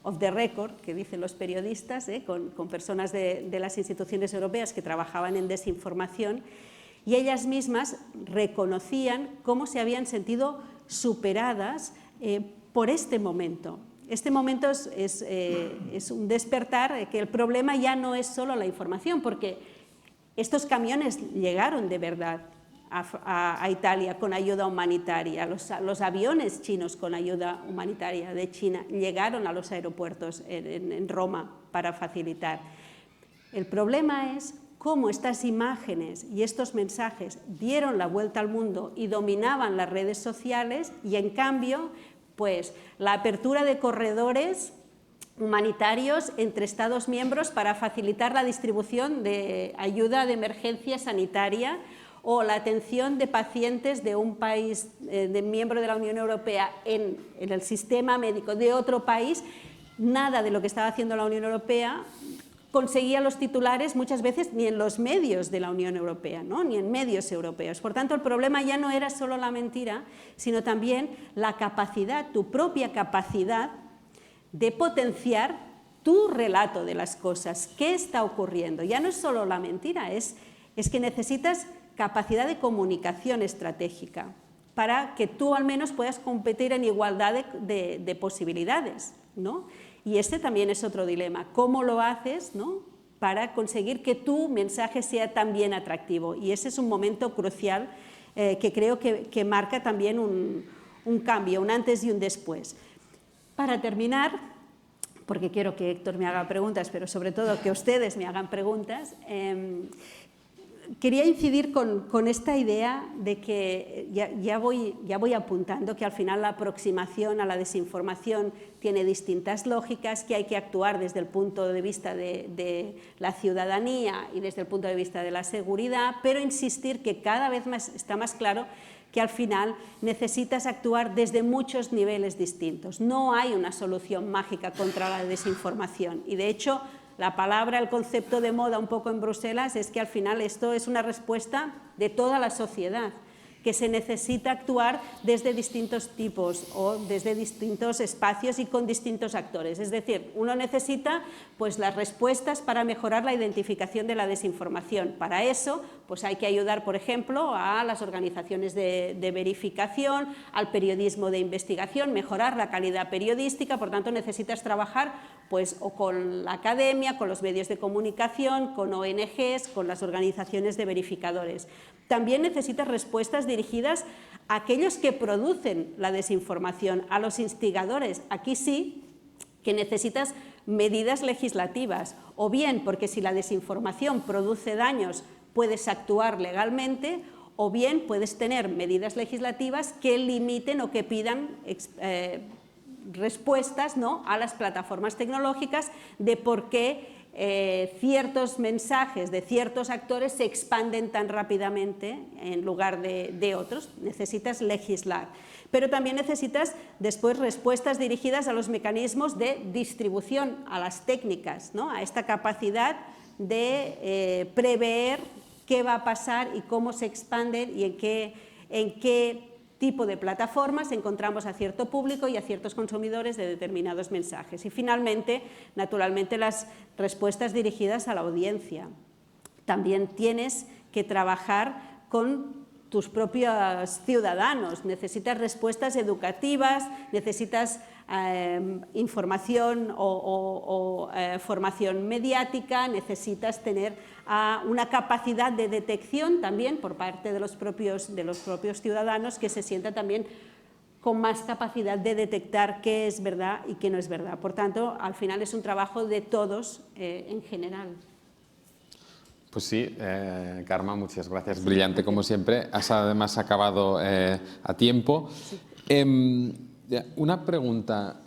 Speaker 5: off the record, que dicen los periodistas, con personas de las instituciones europeas que trabajaban en desinformación, y ellas mismas reconocían cómo se habían sentido superadas por este momento. Este momento es un despertar, que el problema ya no es solo la información, porque estos camiones llegaron de verdad a Italia con ayuda humanitaria. Los aviones chinos con ayuda humanitaria de China llegaron a los aeropuertos en Roma para facilitar. El problema es cómo estas imágenes y estos mensajes dieron la vuelta al mundo y dominaban las redes sociales, y en cambio, pues la apertura de corredores humanitarios entre Estados miembros para facilitar la distribución de ayuda de emergencia sanitaria, o la atención de pacientes de un país miembro de la Unión Europea en el sistema médico de otro país. Nada de lo que estaba haciendo la Unión Europea conseguía los titulares muchas veces ni en los medios de la Unión Europea, ¿no? Ni en medios europeos. Por tanto, el problema ya no era solo la mentira, sino también la capacidad, tu propia capacidad de potenciar tu relato de las cosas. ¿Qué está ocurriendo? Ya no es solo la mentira, es que necesitas capacidad de comunicación estratégica para que tú al menos puedas competir en igualdad de posibilidades, ¿no? Y este también es otro dilema. ¿Cómo lo haces, ¿no?, para conseguir que tu mensaje sea también atractivo? Y ese es un momento crucial que creo que marca también un cambio, un antes y un después. Para terminar, porque quiero que Héctor me haga preguntas, pero sobre todo que ustedes me hagan preguntas, quería incidir con esta idea de que ya voy apuntando que al final la aproximación a la desinformación tiene distintas lógicas, que hay que actuar desde el punto de vista de la ciudadanía y desde el punto de vista de la seguridad, pero insistir que cada vez está más claro que al final necesitas actuar desde muchos niveles distintos. No hay una solución mágica contra la desinformación, y de hecho la palabra, el concepto de moda un poco en Bruselas es que al final esto es una respuesta de toda la sociedad, que se necesita actuar desde distintos tipos o desde distintos espacios y con distintos actores. Es decir, uno necesita pues las respuestas para mejorar la identificación de la desinformación. Para eso pues hay que ayudar, por ejemplo, a las organizaciones de verificación, al periodismo de investigación, mejorar la calidad periodística. Por tanto, necesitas trabajar pues o con la academia, con los medios de comunicación, con ONGs, con las organizaciones de verificadores. También necesitas respuestas dirigidas a aquellos que producen la desinformación, a los instigadores. Aquí sí que necesitas medidas legislativas, o bien porque si la desinformación produce daños puedes actuar legalmente, o bien puedes tener medidas legislativas que limiten o que pidan respuestas, ¿no?, a las plataformas tecnológicas de por qué ciertos mensajes de ciertos actores se expanden tan rápidamente en lugar de otros. Necesitas legislar, pero también necesitas después respuestas dirigidas a los mecanismos de distribución, a las técnicas, ¿no?, a esta capacidad de prever qué va a pasar y cómo se expanden y en qué tipo de plataformas encontramos a cierto público y a ciertos consumidores de determinados mensajes. Y finalmente, naturalmente, las respuestas dirigidas a la audiencia. También tienes que trabajar con tus propios ciudadanos, necesitas respuestas educativas, necesitas información o formación mediática, necesitas tener una capacidad de detección también por parte de los propios ciudadanos, que se sientan también con más capacidad de detectar qué es verdad y qué no es verdad. Por tanto, al final es un trabajo de todos en general.
Speaker 4: Pues sí, Karma, muchas gracias. Brillante como siempre. Has además acabado a tiempo. Una pregunta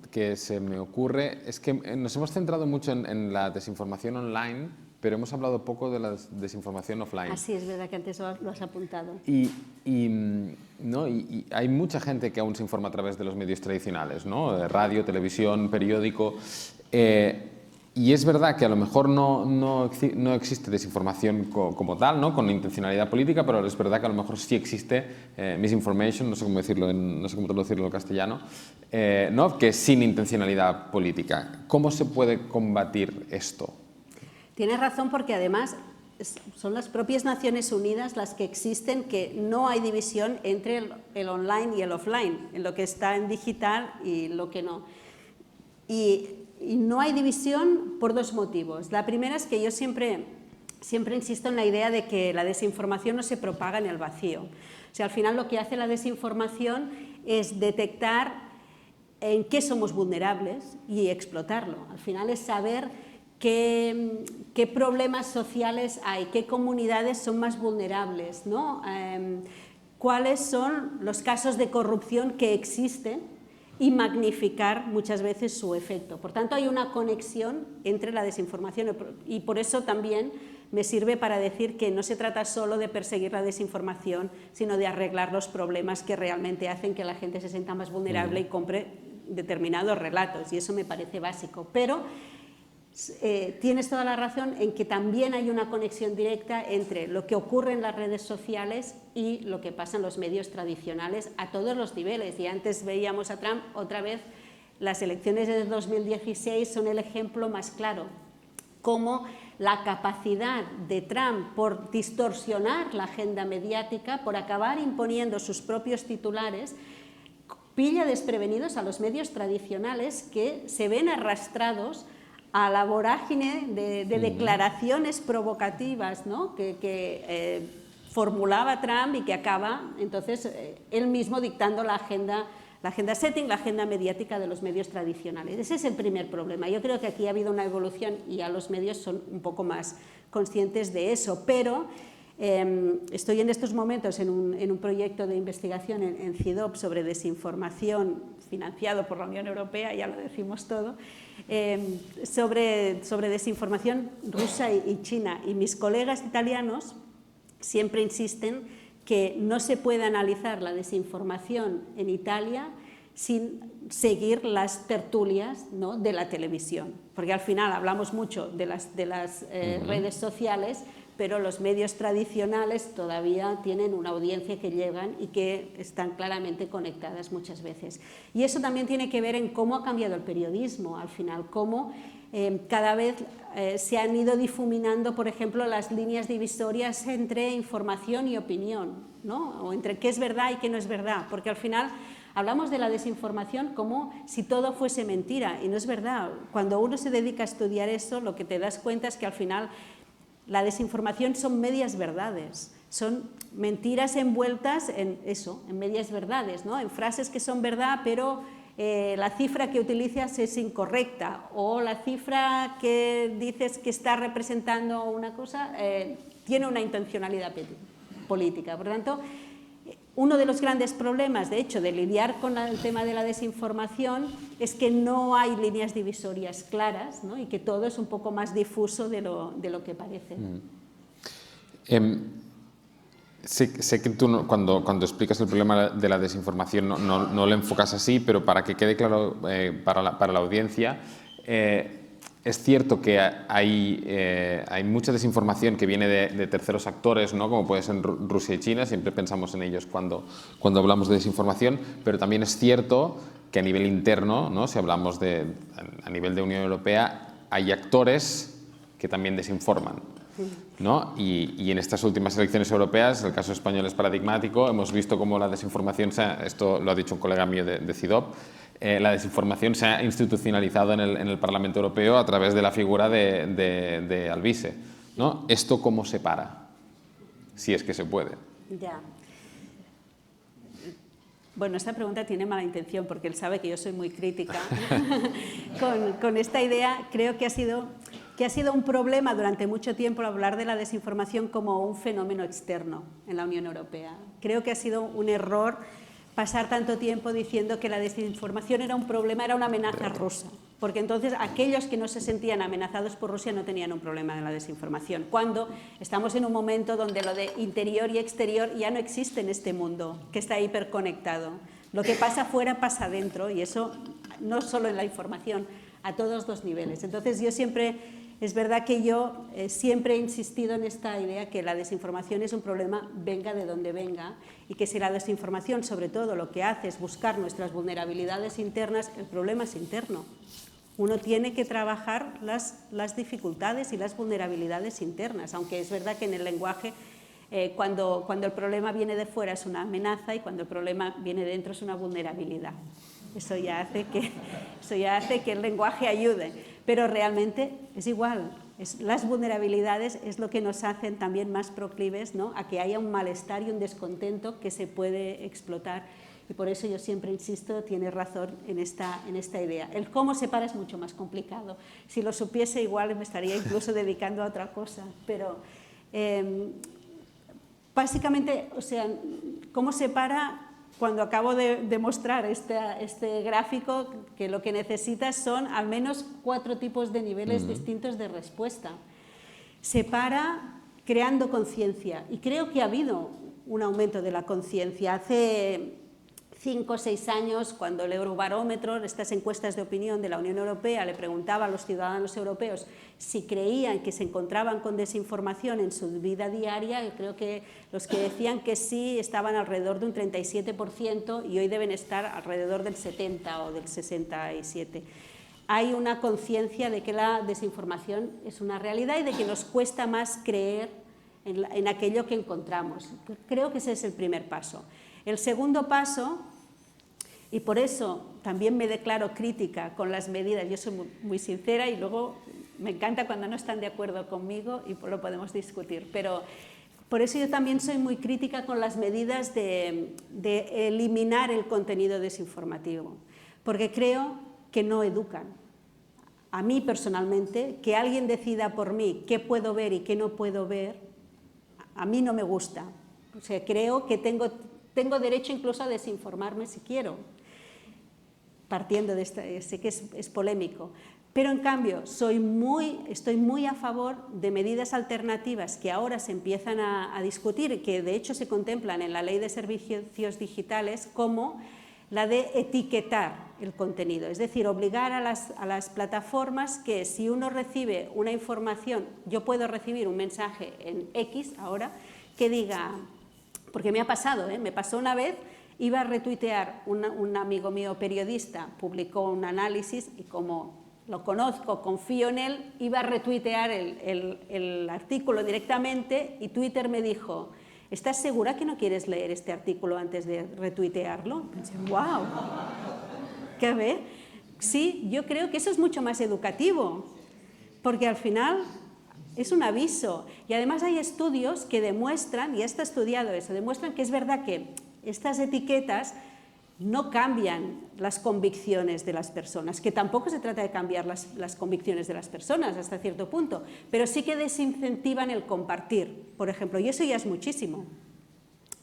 Speaker 4: que se me ocurre es que nos hemos centrado mucho en la desinformación online, pero hemos hablado poco de la desinformación offline.
Speaker 5: Así es verdad que antes lo has apuntado.
Speaker 4: Y hay mucha gente que aún se informa a través de los medios tradicionales, ¿no? Radio, televisión, periódico. Y es verdad que a lo mejor no existe desinformación como tal, ¿no? Con intencionalidad política, pero es verdad que a lo mejor sí existe misinformation, no sé cómo traducirlo en castellano, ¿no? Que es sin intencionalidad política. ¿Cómo se puede combatir esto?
Speaker 5: Tienes razón, porque además son las propias Naciones Unidas las que existen, que no hay división entre el online y el offline, en lo que está en digital y lo que no. Y no hay división por dos motivos. La primera es que yo siempre insisto en la idea de que la desinformación no se propaga en el vacío. O sea, al final lo que hace la desinformación es detectar en qué somos vulnerables y explotarlo. Al final es saber qué problemas sociales hay, qué comunidades son más vulnerables, ¿no? Cuáles son los casos de corrupción que existen, y magnificar muchas veces su efecto. Por tanto, hay una conexión entre la desinformación, y por eso también me sirve para decir que no se trata solo de perseguir la desinformación, sino de arreglar los problemas que realmente hacen que la gente se sienta más vulnerable y compre determinados relatos, y eso me parece básico. Pero tienes toda la razón en que también hay una conexión directa entre lo que ocurre en las redes sociales y lo que pasa en los medios tradicionales a todos los niveles. Y antes veíamos a Trump, otra vez las elecciones de 2016 son el ejemplo más claro, cómo la capacidad de Trump por distorsionar la agenda mediática, por acabar imponiendo sus propios titulares, pilla desprevenidos a los medios tradicionales, que se ven arrastrados a la vorágine de declaraciones provocativas, ¿no? que formulaba Trump, y que acaba entonces él mismo dictando la agenda setting, la agenda mediática de los medios tradicionales. Ese es el primer problema. Yo creo que aquí ha habido una evolución y ya los medios son un poco más conscientes de eso, pero estoy en estos momentos en un proyecto de investigación en CIDOB sobre desinformación, financiado por la Unión Europea, ya lo decimos todo, sobre desinformación rusa y china. Y mis colegas italianos siempre insisten que no se puede analizar la desinformación en Italia sin seguir las tertulias, ¿no?, de la televisión, porque al final hablamos mucho de las redes sociales, pero los medios tradicionales todavía tienen una audiencia que llegan y que están claramente conectadas muchas veces. Y eso también tiene que ver en cómo ha cambiado el periodismo, al final, cómo cada vez se han ido difuminando, por ejemplo, las líneas divisorias entre información y opinión, ¿no? O entre qué es verdad y qué no es verdad, porque al final hablamos de la desinformación como si todo fuese mentira, y no es verdad. Cuando uno se dedica a estudiar eso, lo que te das cuenta es que al final la desinformación son medias verdades, son mentiras envueltas en eso, en medias verdades, ¿no? En frases que son verdad, pero la cifra que utilizas es incorrecta, o la cifra que dices que está representando una cosa tiene una intencionalidad política. Por tanto, uno de los grandes problemas, de hecho, de lidiar con el tema de la desinformación es que no hay líneas divisorias claras, ¿no? Y que todo es un poco más difuso de lo que parece.
Speaker 4: Sé que tú cuando explicas el problema de la desinformación no lo enfocas así, pero para que quede claro para la audiencia, es cierto que hay mucha desinformación que viene de terceros actores, ¿no?, como puede ser Rusia y China, siempre pensamos en ellos cuando hablamos de desinformación, pero también es cierto que a nivel interno, ¿no?, si hablamos a nivel de Unión Europea, hay actores que también desinforman, ¿no? Y en estas últimas elecciones europeas, el caso español es paradigmático, hemos visto cómo la desinformación, esto lo ha dicho un colega mío de CIDOB, la desinformación se ha institucionalizado en el Parlamento Europeo a través de la figura de Alvise, ¿no? ¿Esto cómo se para? Si es que se puede.
Speaker 5: Ya. Bueno, esta pregunta tiene mala intención, porque él sabe que yo soy muy crítica con esta idea. Creo que ha sido que ha sido un problema durante mucho tiempo hablar de la desinformación como un fenómeno externo en la Unión Europea. Creo que ha sido un error pasar tanto tiempo diciendo que la desinformación era un problema, era una amenaza rusa, porque entonces aquellos que no se sentían amenazados por Rusia no tenían un problema de la desinformación, cuando estamos en un momento donde lo de interior y exterior ya no existe en este mundo, que está hiperconectado. Lo que pasa fuera pasa dentro, y eso no solo en la información, a todos los niveles. Entonces yo siempre... Es verdad que yo siempre he insistido en esta idea que la desinformación es un problema, venga de donde venga, y que si la desinformación, sobre todo, lo que hace es buscar nuestras vulnerabilidades internas, el problema es interno. Uno tiene que trabajar las dificultades y las vulnerabilidades internas, aunque es verdad que en el lenguaje, cuando el problema viene de fuera es una amenaza y cuando el problema viene de dentro es una vulnerabilidad. Eso ya hace que el lenguaje ayude. Pero realmente es igual, las vulnerabilidades es lo que nos hacen también más proclives, ¿no?, a que haya un malestar y un descontento que se puede explotar. Y por eso yo siempre insisto, tienes razón en esta idea. El cómo se para es mucho más complicado. Si lo supiese igual me estaría incluso dedicando a otra cosa. Pero básicamente, o sea, cómo se para... Cuando acabo de mostrar este gráfico, que lo que necesitas son al menos 4 tipos de niveles distintos de respuesta. Se para creando conciencia, y creo que ha habido un aumento de la conciencia. Hace 5 o 6 años, cuando el Eurobarómetro, estas encuestas de opinión de la Unión Europea, le preguntaba a los ciudadanos europeos si creían que se encontraban con desinformación en su vida diaria, yo creo que los que decían que sí estaban alrededor de un 37% y hoy deben estar alrededor del 70 o del 67%. Hay una conciencia de que la desinformación es una realidad y de que nos cuesta más creer en aquello que encontramos. Creo que ese es el primer paso. El segundo paso, y por eso también me declaro crítica con las medidas, yo soy muy sincera y luego me encanta cuando no están de acuerdo conmigo y lo podemos discutir, pero por eso yo también soy muy crítica con las medidas de eliminar el contenido desinformativo, porque creo que no educan. A mí personalmente, que alguien decida por mí qué puedo ver y qué no puedo ver, a mí no me gusta. O sea, creo que tengo derecho incluso a desinformarme si quiero, partiendo de esta, sé que es polémico, pero en cambio estoy muy a favor de medidas alternativas que ahora se empiezan a discutir y que de hecho se contemplan en la Ley de Servicios Digitales, como la de etiquetar el contenido, es decir, obligar a las plataformas que si uno recibe una información, yo puedo recibir un mensaje en X ahora que diga, porque me ha pasado, me pasó una vez, iba a retuitear, un amigo mío periodista publicó un análisis y como lo conozco, confío en él, iba a retuitear el artículo directamente y Twitter me dijo, ¿estás segura que no quieres leer este artículo antes de retuitearlo? Pensé, wow, ¿qué ve? Sí, yo creo que eso es mucho más educativo, porque al final es un aviso. Y además hay estudios que demuestran, y ya está estudiado eso, demuestran que es verdad que estas etiquetas no cambian las convicciones de las personas, que tampoco se trata de cambiar las convicciones de las personas hasta cierto punto, pero sí que desincentivan el compartir, por ejemplo, y eso ya es muchísimo,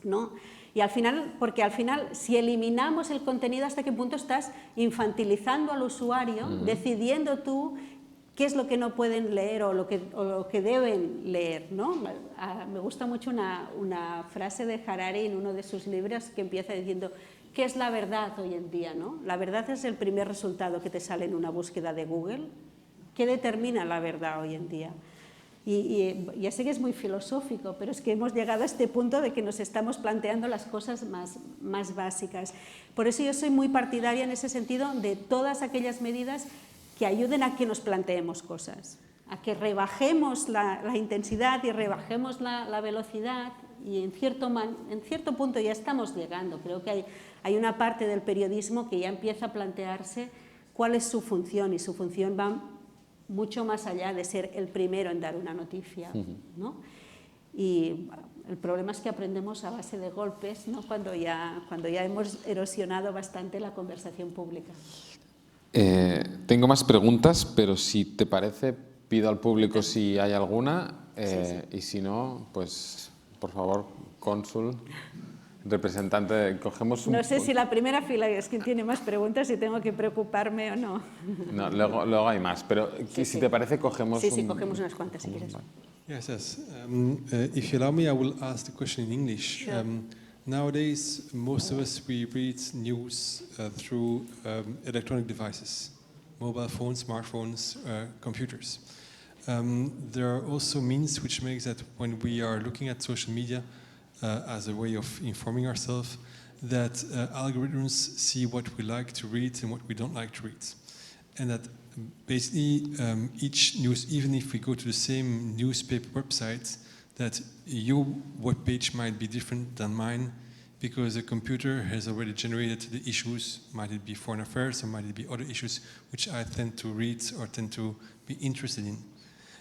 Speaker 5: ¿no? Y al final, porque al final, si eliminamos el contenido, ¿hasta qué punto estás infantilizando al usuario, decidiendo tú qué es lo que no pueden leer o lo que deben leer, ¿no? Me gusta mucho una frase de Harari en uno de sus libros que empieza diciendo, ¿qué es la verdad hoy en día, ¿no? La verdad es el primer resultado que te sale en una búsqueda de Google. ¿Qué determina la verdad hoy en día? Y ya sé que es muy filosófico, pero es que hemos llegado a este punto de que nos estamos planteando las cosas más básicas. Por eso yo soy muy partidaria en ese sentido de todas aquellas medidas que ayuden a que nos planteemos cosas, a que rebajemos la intensidad y rebajemos la velocidad y en cierto punto ya estamos llegando. Creo que hay una parte del periodismo que ya empieza a plantearse cuál es su función y su función va mucho más allá de ser el primero en dar una noticia, ¿no? Y el problema es que aprendemos a base de golpes, ¿no? cuando ya hemos erosionado bastante la conversación pública.
Speaker 6: Tengo más preguntas, pero si te parece,
Speaker 4: pido al público si hay alguna y si no, pues por favor, cónsul, representante, cogemos un...
Speaker 5: No sé si la primera fila es quien tiene más preguntas y tengo que preocuparme o no.
Speaker 4: No, luego hay más, pero si te parece cogemos
Speaker 5: Sí, cogemos unas cuantas si quieres.
Speaker 3: Yes. If you allow me, I will ask the question in English.
Speaker 5: Sure.
Speaker 3: Nowadays, most of us, we read news through electronic devices, mobile phones, smartphones, computers. There are also means which makes that when we are looking at social media as a way of informing ourselves, that algorithms see what we like to read and what we don't like to read. And that basically each news, even if we go to the same newspaper website, that your webpage might be different than mine because the computer has already generated the issues, might it be foreign affairs or might it be other issues which I tend to read or tend to be interested in.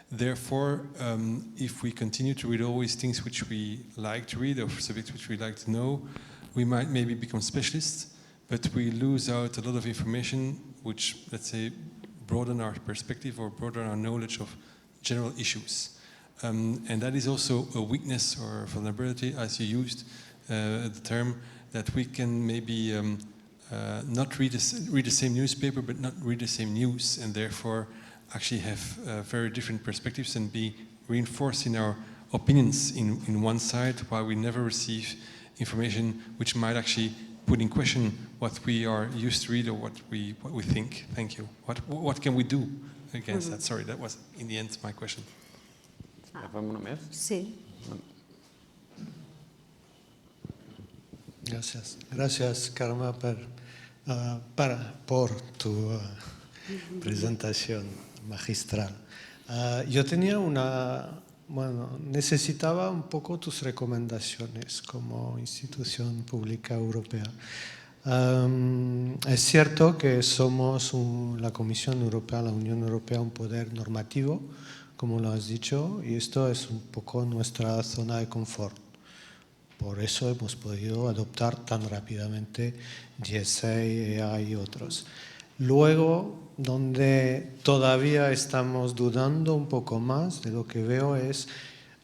Speaker 3: Therefore, if we continue to read always things which we like to read or subjects which we like to know, we might maybe become specialists, but we lose out a lot of information which, let's say, broaden our perspective or broaden our knowledge of general issues. And that is also a weakness or vulnerability, as you used the term, that we can maybe not read the same newspaper but not read the same news, and therefore actually have very different perspectives and be reinforced in our opinions in one side, while we never receive information which might actually put in question what we are used to read or what we think. Thank you. What can we do against that? Sorry, that was in the end my question.
Speaker 5: Sí.
Speaker 6: Gracias, Karma, por tu presentación magistral. Yo tenía necesitaba un poco tus recomendaciones como institución pública europea. Es cierto que somos la Comisión Europea, la Unión Europea, un poder normativo, como lo has dicho, y esto es un poco nuestra zona de confort. Por eso hemos podido adoptar tan rápidamente GSA, EA y otros. Luego, donde todavía estamos dudando un poco más de lo que veo es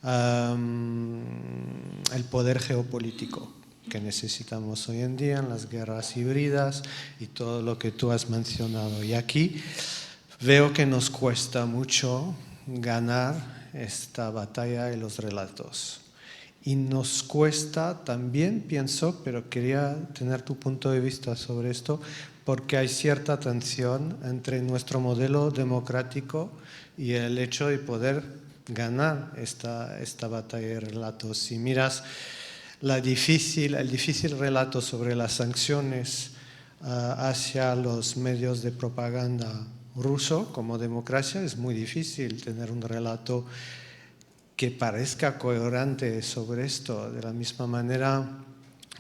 Speaker 6: el poder geopolítico que necesitamos hoy en día en las guerras híbridas y todo lo que tú has mencionado. Y aquí veo que nos cuesta mucho ganar esta batalla de los relatos. Y nos cuesta también, pienso, pero quería tener tu punto de vista sobre esto, porque hay cierta tensión entre nuestro modelo democrático y el hecho de poder ganar esta batalla de relatos. Si miras el difícil relato sobre las sanciones hacia los medios de propaganda ruso como democracia, es muy difícil tener un relato que parezca coherente sobre esto. De la misma manera,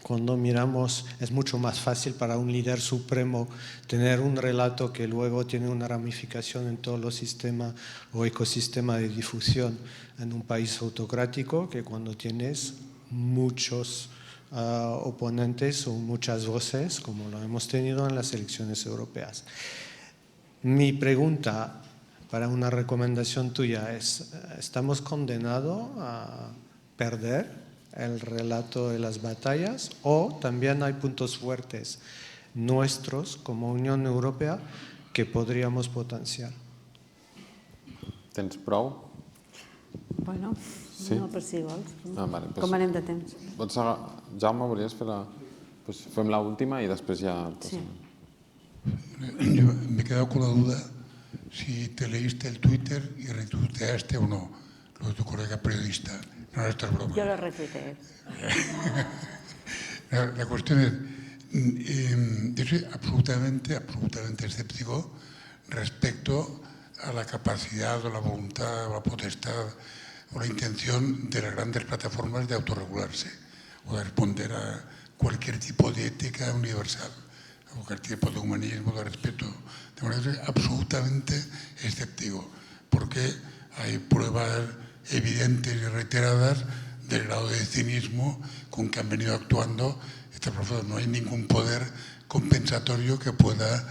Speaker 6: cuando miramos, es mucho más fácil para un líder supremo tener un relato que luego tiene una ramificación en todos los sistemas o ecosistemas de difusión en un país autocrático que cuando tienes muchos oponentes o muchas voces, como lo hemos tenido en las elecciones europeas. Mi pregunta para una recomendación tuya es, ¿estamos condenados a perder el relato de las batallas o también hay puntos fuertes nuestros como Unión Europea que podríamos potenciar?
Speaker 4: Tens prou?
Speaker 5: Bueno,
Speaker 4: sí?
Speaker 5: No, per si vols.
Speaker 4: Vale,
Speaker 5: Com anem de temps?
Speaker 4: Jaume, volies fer fem l'última i després ja...
Speaker 5: Sí.
Speaker 2: Yo me he quedado con la duda si te leíste el Twitter y retuiteaste o no lo de tu colega periodista. No era esta broma.
Speaker 5: Yo lo retuiteé.
Speaker 2: La cuestión es, yo soy absolutamente escéptico respecto a la capacidad o la voluntad o la potestad o la intención de las grandes plataformas de autorregularse o de responder a cualquier tipo de ética universal, a cualquier tipo de humanismo, de respeto. De manera que soy absolutamente escéptico, porque hay pruebas evidentes y reiteradas del grado de cinismo con que han venido actuando estas plataformas. No hay ningún poder compensatorio que pueda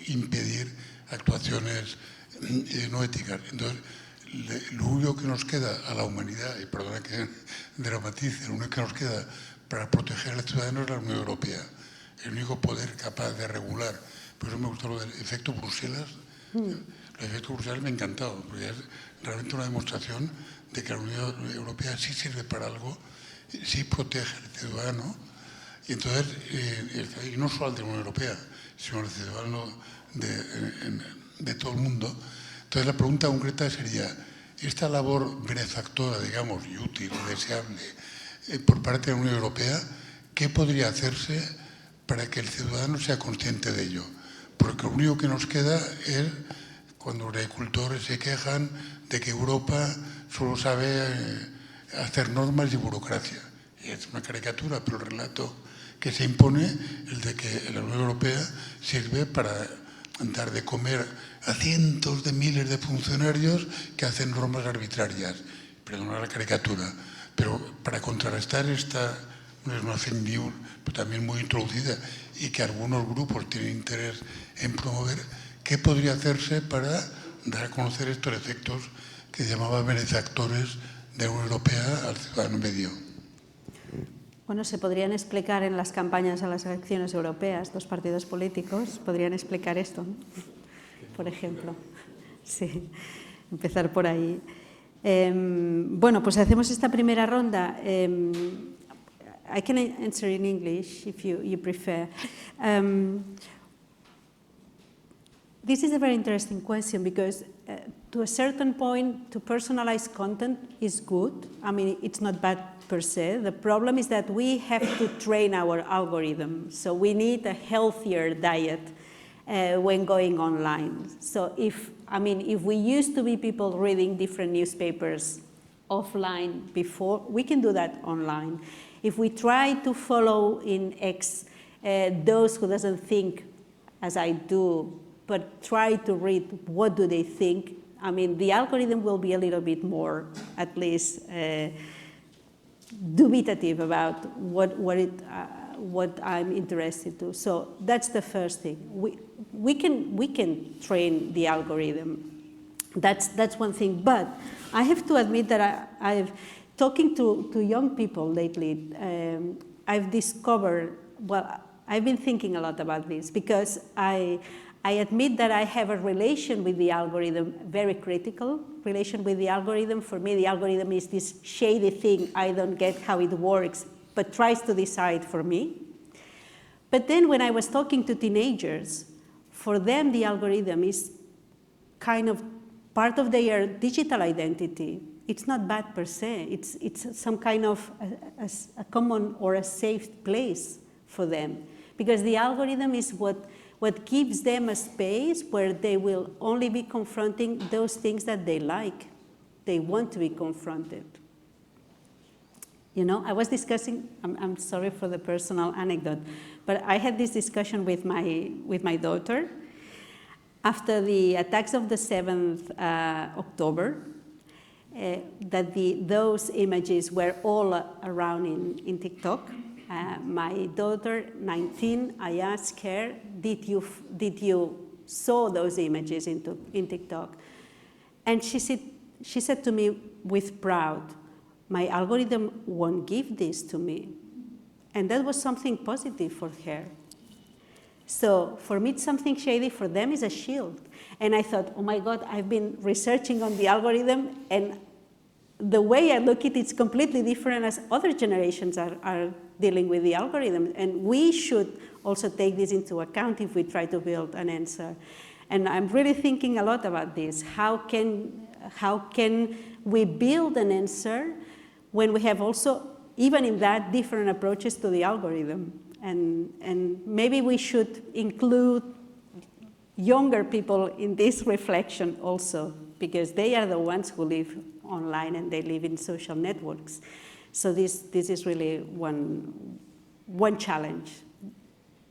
Speaker 2: impedir actuaciones no éticas. Entonces, lo único que nos queda a la humanidad, y perdona que dramatice, lo único que nos queda para proteger a los ciudadanos es la Unión Europea, el único poder capaz de regular. Por eso me gustó lo del efecto Bruselas. El efecto Bruselas me ha encantado, porque es realmente una demostración de que la Unión Europea sí sirve para algo, sí protege al ciudadano, y entonces, y no solo al de la Unión Europea, sino al ciudadano de todo el mundo. Entonces la pregunta concreta sería, esta labor benefactora, digamos, y útil, deseable, por parte de la Unión Europea, ¿qué podría hacerse para que el ciudadano sea consciente de ello? Porque lo único que nos queda es cuando los agricultores se quejan de que Europa solo sabe hacer normas y burocracia. Y es una caricatura, pero el relato que se impone es el de que la Unión Europea sirve para dar de comer a cientos de miles de funcionarios que hacen normas arbitrarias. Perdona la caricatura, pero para contrarrestar esta, es una fake news, pero también muy introducida y que algunos grupos tienen interés en promover, ¿qué podría hacerse para dar a conocer estos efectos que llamaban benefactores de la Unión Europea al ciudadano medio?
Speaker 5: Bueno, se podrían explicar en las campañas a las elecciones europeas, dos partidos políticos podrían explicar esto, ¿no? Por ejemplo. Sí, empezar por ahí. Bueno, pues hacemos esta primera ronda. I can answer in English if you prefer. This is a very interesting question because to a certain point, to personalize content is good. I mean, it's not bad per se. The problem is that we have to train our algorithm. So we need a healthier diet when going online. So if we used to be people reading different newspapers offline before, we can do that online. If we try to follow in X those who doesn't think as I do, but try to read what do they think, I mean, the algorithm will be a little bit more, at least, dubitative about what I'm interested to. So that's the first thing. We can train the algorithm. That's one thing. But I have to admit that I've talking to young people lately. I've discovered. Well, I've been thinking a lot about this because I admit that I have a relation with the algorithm, very critical relation with the algorithm. For me, the algorithm is this shady thing. I don't get how it works, but tries to decide for me. But then when I was talking to teenagers, for them, the algorithm is kind of part of their digital identity. It's not bad per se. It's some kind of a common or a safe place for them. Because the algorithm is what gives them a space where they will only be confronting those things that they like. They want to be confronted. You know, I was discussing, I'm sorry for the personal anecdote, but I had this discussion with my daughter after the attacks of the 7th October, that those images were all around in TikTok. My daughter, 19, I asked her, did you saw those images in TikTok? And she said to me with pride, my algorithm won't give this to me. And that was something positive for her. So for me, it's something shady. For them, is a shield. And I thought, oh my God, I've been researching on the algorithm, and the way I look at it is completely different as other generations are dealing with the algorithm. And we should also take this into account if we try to build an answer. And I'm really thinking a lot about this. How can we build an answer when we have also, even in that, different approaches to the algorithm? And maybe we should include younger people in this reflection also, because they are the ones who live online and they live in social networks. So this is really one challenge.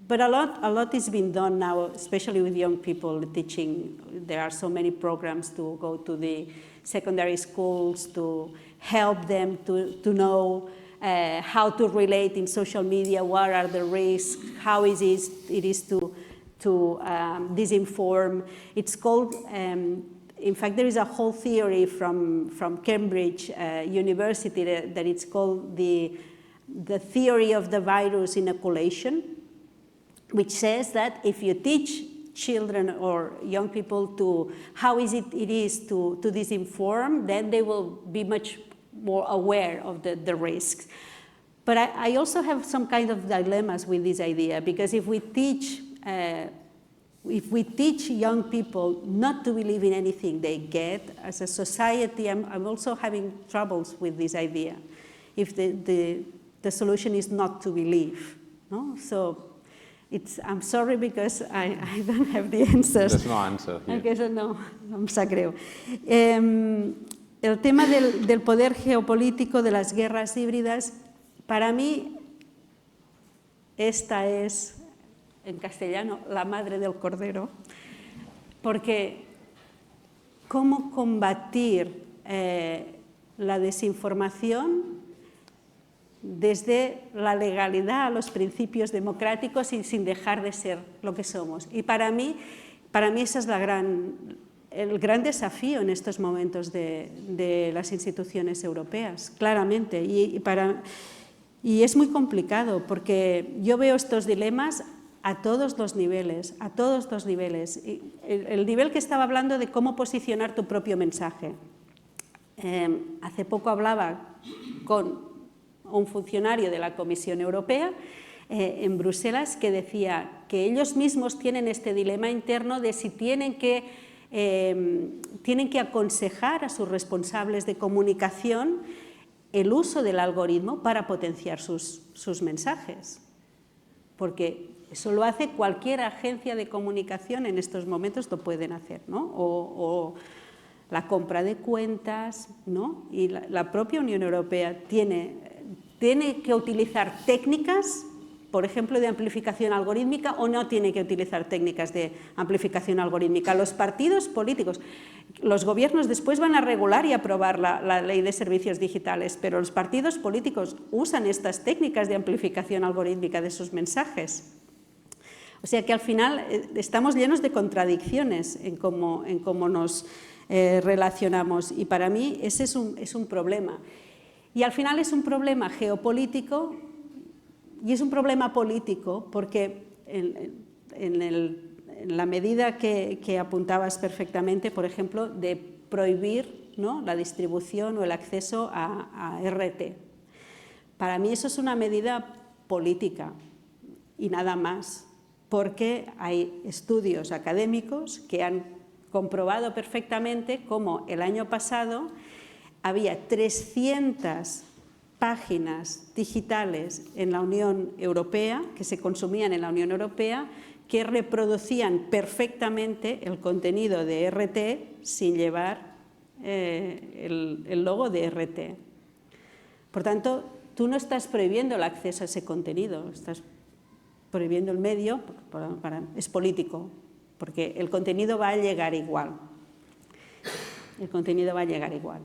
Speaker 5: But a lot is being done now, especially with young people teaching. There are so many programs to go to the secondary schools to help them to know how to relate in social media, what are the risks, how it is to disinform. It's called in fact, there is a whole theory from Cambridge University that it's called the theory of the virus inoculation, which says that if you teach children or young people to how easy it is to disinform, then they will be much more aware of the risks. But I also have some kind of dilemmas with this idea, because if we teach young people not to believe in anything they get, as a society, I'm also having troubles with this idea. If the solution is not to believe, no? So I'm sorry because I don't have the answers.
Speaker 4: There's no answer here.
Speaker 5: Okay, so no, em sap greu. El tema del poder geopolítico, de las guerras híbridas, para mí esta es, en castellano, la madre del cordero, porque cómo combatir la desinformación desde la legalidad a los principios democráticos y sin dejar de ser lo que somos. Y para mí ese es el gran desafío en estos momentos de las instituciones europeas, claramente. Y es muy complicado, porque yo veo estos dilemas a todos los niveles, a todos los niveles. El nivel que estaba hablando de cómo posicionar tu propio mensaje. Hace poco hablaba con un funcionario de la Comisión Europea en Bruselas que decía que ellos mismos tienen este dilema interno de si tienen que aconsejar a sus responsables de comunicación el uso del algoritmo para potenciar sus mensajes. Porque eso lo hace cualquier agencia de comunicación en estos momentos, lo pueden hacer, ¿no? O la compra de cuentas, ¿no? Y la propia Unión Europea tiene que utilizar técnicas, por ejemplo, de amplificación algorítmica, o no tiene que utilizar técnicas de amplificación algorítmica. Los partidos políticos, los gobiernos después van a regular y aprobar la ley de servicios digitales, pero los partidos políticos usan estas técnicas de amplificación algorítmica de sus mensajes. O sea que al final estamos llenos de contradicciones en cómo nos relacionamos, y para mí ese es un problema. Y al final es un problema geopolítico y es un problema político, porque en la medida que apuntabas perfectamente, por ejemplo, de prohibir, ¿no?, la distribución o el acceso a RT. Para mí eso es una medida política y nada más, porque hay estudios académicos que han comprobado perfectamente cómo el año pasado había 300 páginas digitales en la Unión Europea, que se consumían en la Unión Europea, que reproducían perfectamente el contenido de RT sin llevar el logo de RT. Por tanto, tú no estás prohibiendo el acceso a ese contenido, estás prohibiendo el medio, es político, porque el contenido va a llegar igual. El contenido va a llegar igual.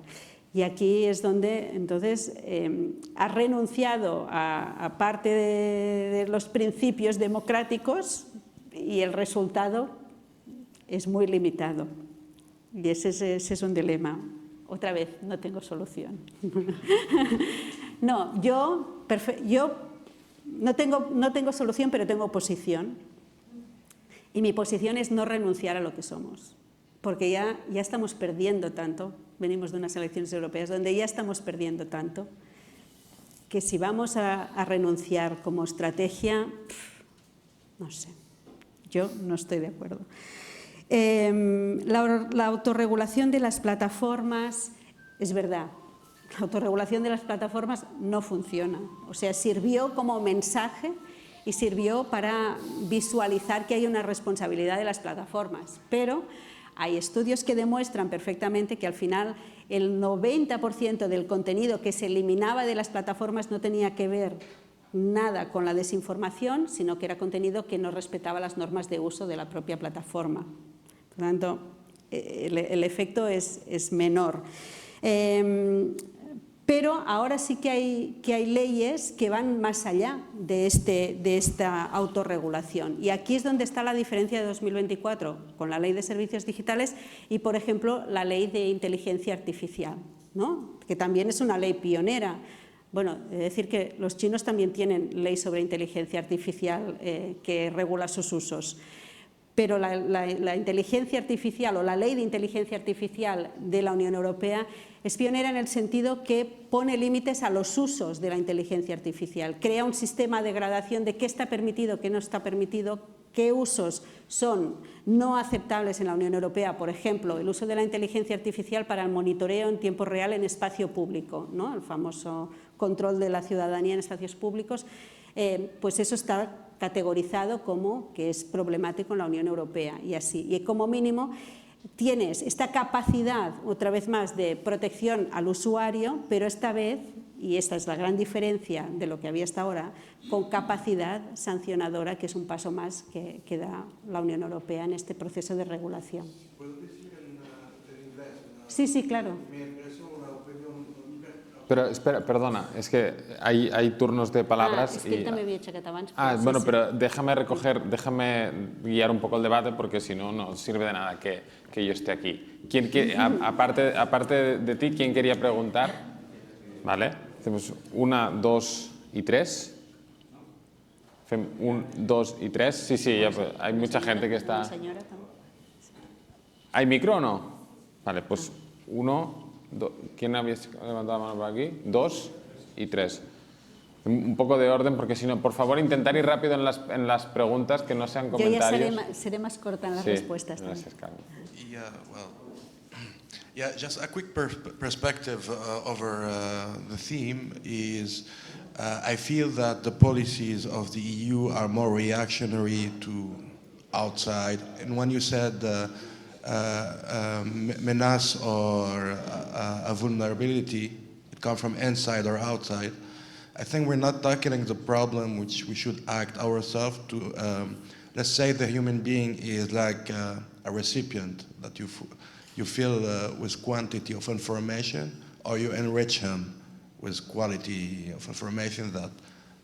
Speaker 5: Y aquí es donde, entonces, has renunciado a parte de los principios democráticos y el resultado es muy limitado. Y ese es un dilema. Otra vez, no tengo solución. No, yo no tengo solución, pero tengo posición. Y mi posición es no renunciar a lo que somos. Porque ya estamos perdiendo tanto, venimos de unas elecciones europeas donde ya estamos perdiendo tanto, que si vamos a renunciar como estrategia, no sé, yo no estoy de acuerdo. La autorregulación de las plataformas, es verdad, la autorregulación de las plataformas no funciona, o sea, sirvió como mensaje y sirvió para visualizar que hay una responsabilidad de las plataformas, pero hay estudios que demuestran perfectamente que al final el 90% del contenido que se eliminaba de las plataformas no tenía que ver nada con la desinformación, sino que era contenido que no respetaba las normas de uso de la propia plataforma. Por lo tanto, el efecto es menor. Pero ahora sí que hay leyes que van más allá de esta autorregulación. Y aquí es donde está la diferencia de 2024 con la Ley de Servicios Digitales y, por ejemplo, la Ley de Inteligencia Artificial, ¿no? Que también es una ley pionera. Bueno, he de decir que los chinos también tienen ley sobre inteligencia artificial que regula sus usos. Pero la inteligencia artificial o la ley de inteligencia artificial de la Unión Europea es pionera en el sentido que pone límites a los usos de la inteligencia artificial, crea un sistema de gradación de qué está permitido, qué no está permitido, qué usos son no aceptables en la Unión Europea, por ejemplo, el uso de la inteligencia artificial para el monitoreo en tiempo real en espacio público, ¿no? El famoso control de la ciudadanía en espacios públicos, pues eso está categorizado como que es problemático en la Unión Europea y así. Y como mínimo tienes esta capacidad, otra vez más, de protección al usuario, pero esta vez, y esta es la gran diferencia de lo que había hasta ahora, con capacidad sancionadora, que es un paso más que da la Unión Europea en este proceso de regulación.
Speaker 7: ¿Puedo decir en inglés?
Speaker 5: Sí, claro.
Speaker 7: Me expreso una opinión.
Speaker 4: Però, espera, perdona, es que hay turnos de palabras.
Speaker 5: Es que él también había checat abans.
Speaker 4: Bueno, pero déjame guiar un poco el debate porque si no, no sirve de nada que yo esté aquí. Aparte de ti, ¿quién quería preguntar? Vale, hacemos 1, 2 y 3. 1, 2 y 3. Sí, ya, pues, hay mucha gente que está... ¿Hay micro o no? Vale, pues 1... ¿Quién había levantado la mano por aquí? 2 y 3. Un poco de orden, porque si no, por favor, intentar ir rápido en las preguntas, que no sean comentarios.
Speaker 5: Yo ya seré más corta en las respuestas.
Speaker 4: Gracias, Carmen.
Speaker 7: Just a quick perspective over the theme is I feel that the policies of the EU are more reactionary to outside. And when you said menace or a vulnerability, it comes from inside or outside. I think we're not tackling the problem which we should act ourselves to. Let's say the human being is like a recipient that you fill with quantity of information, or you enrich him with quality of information that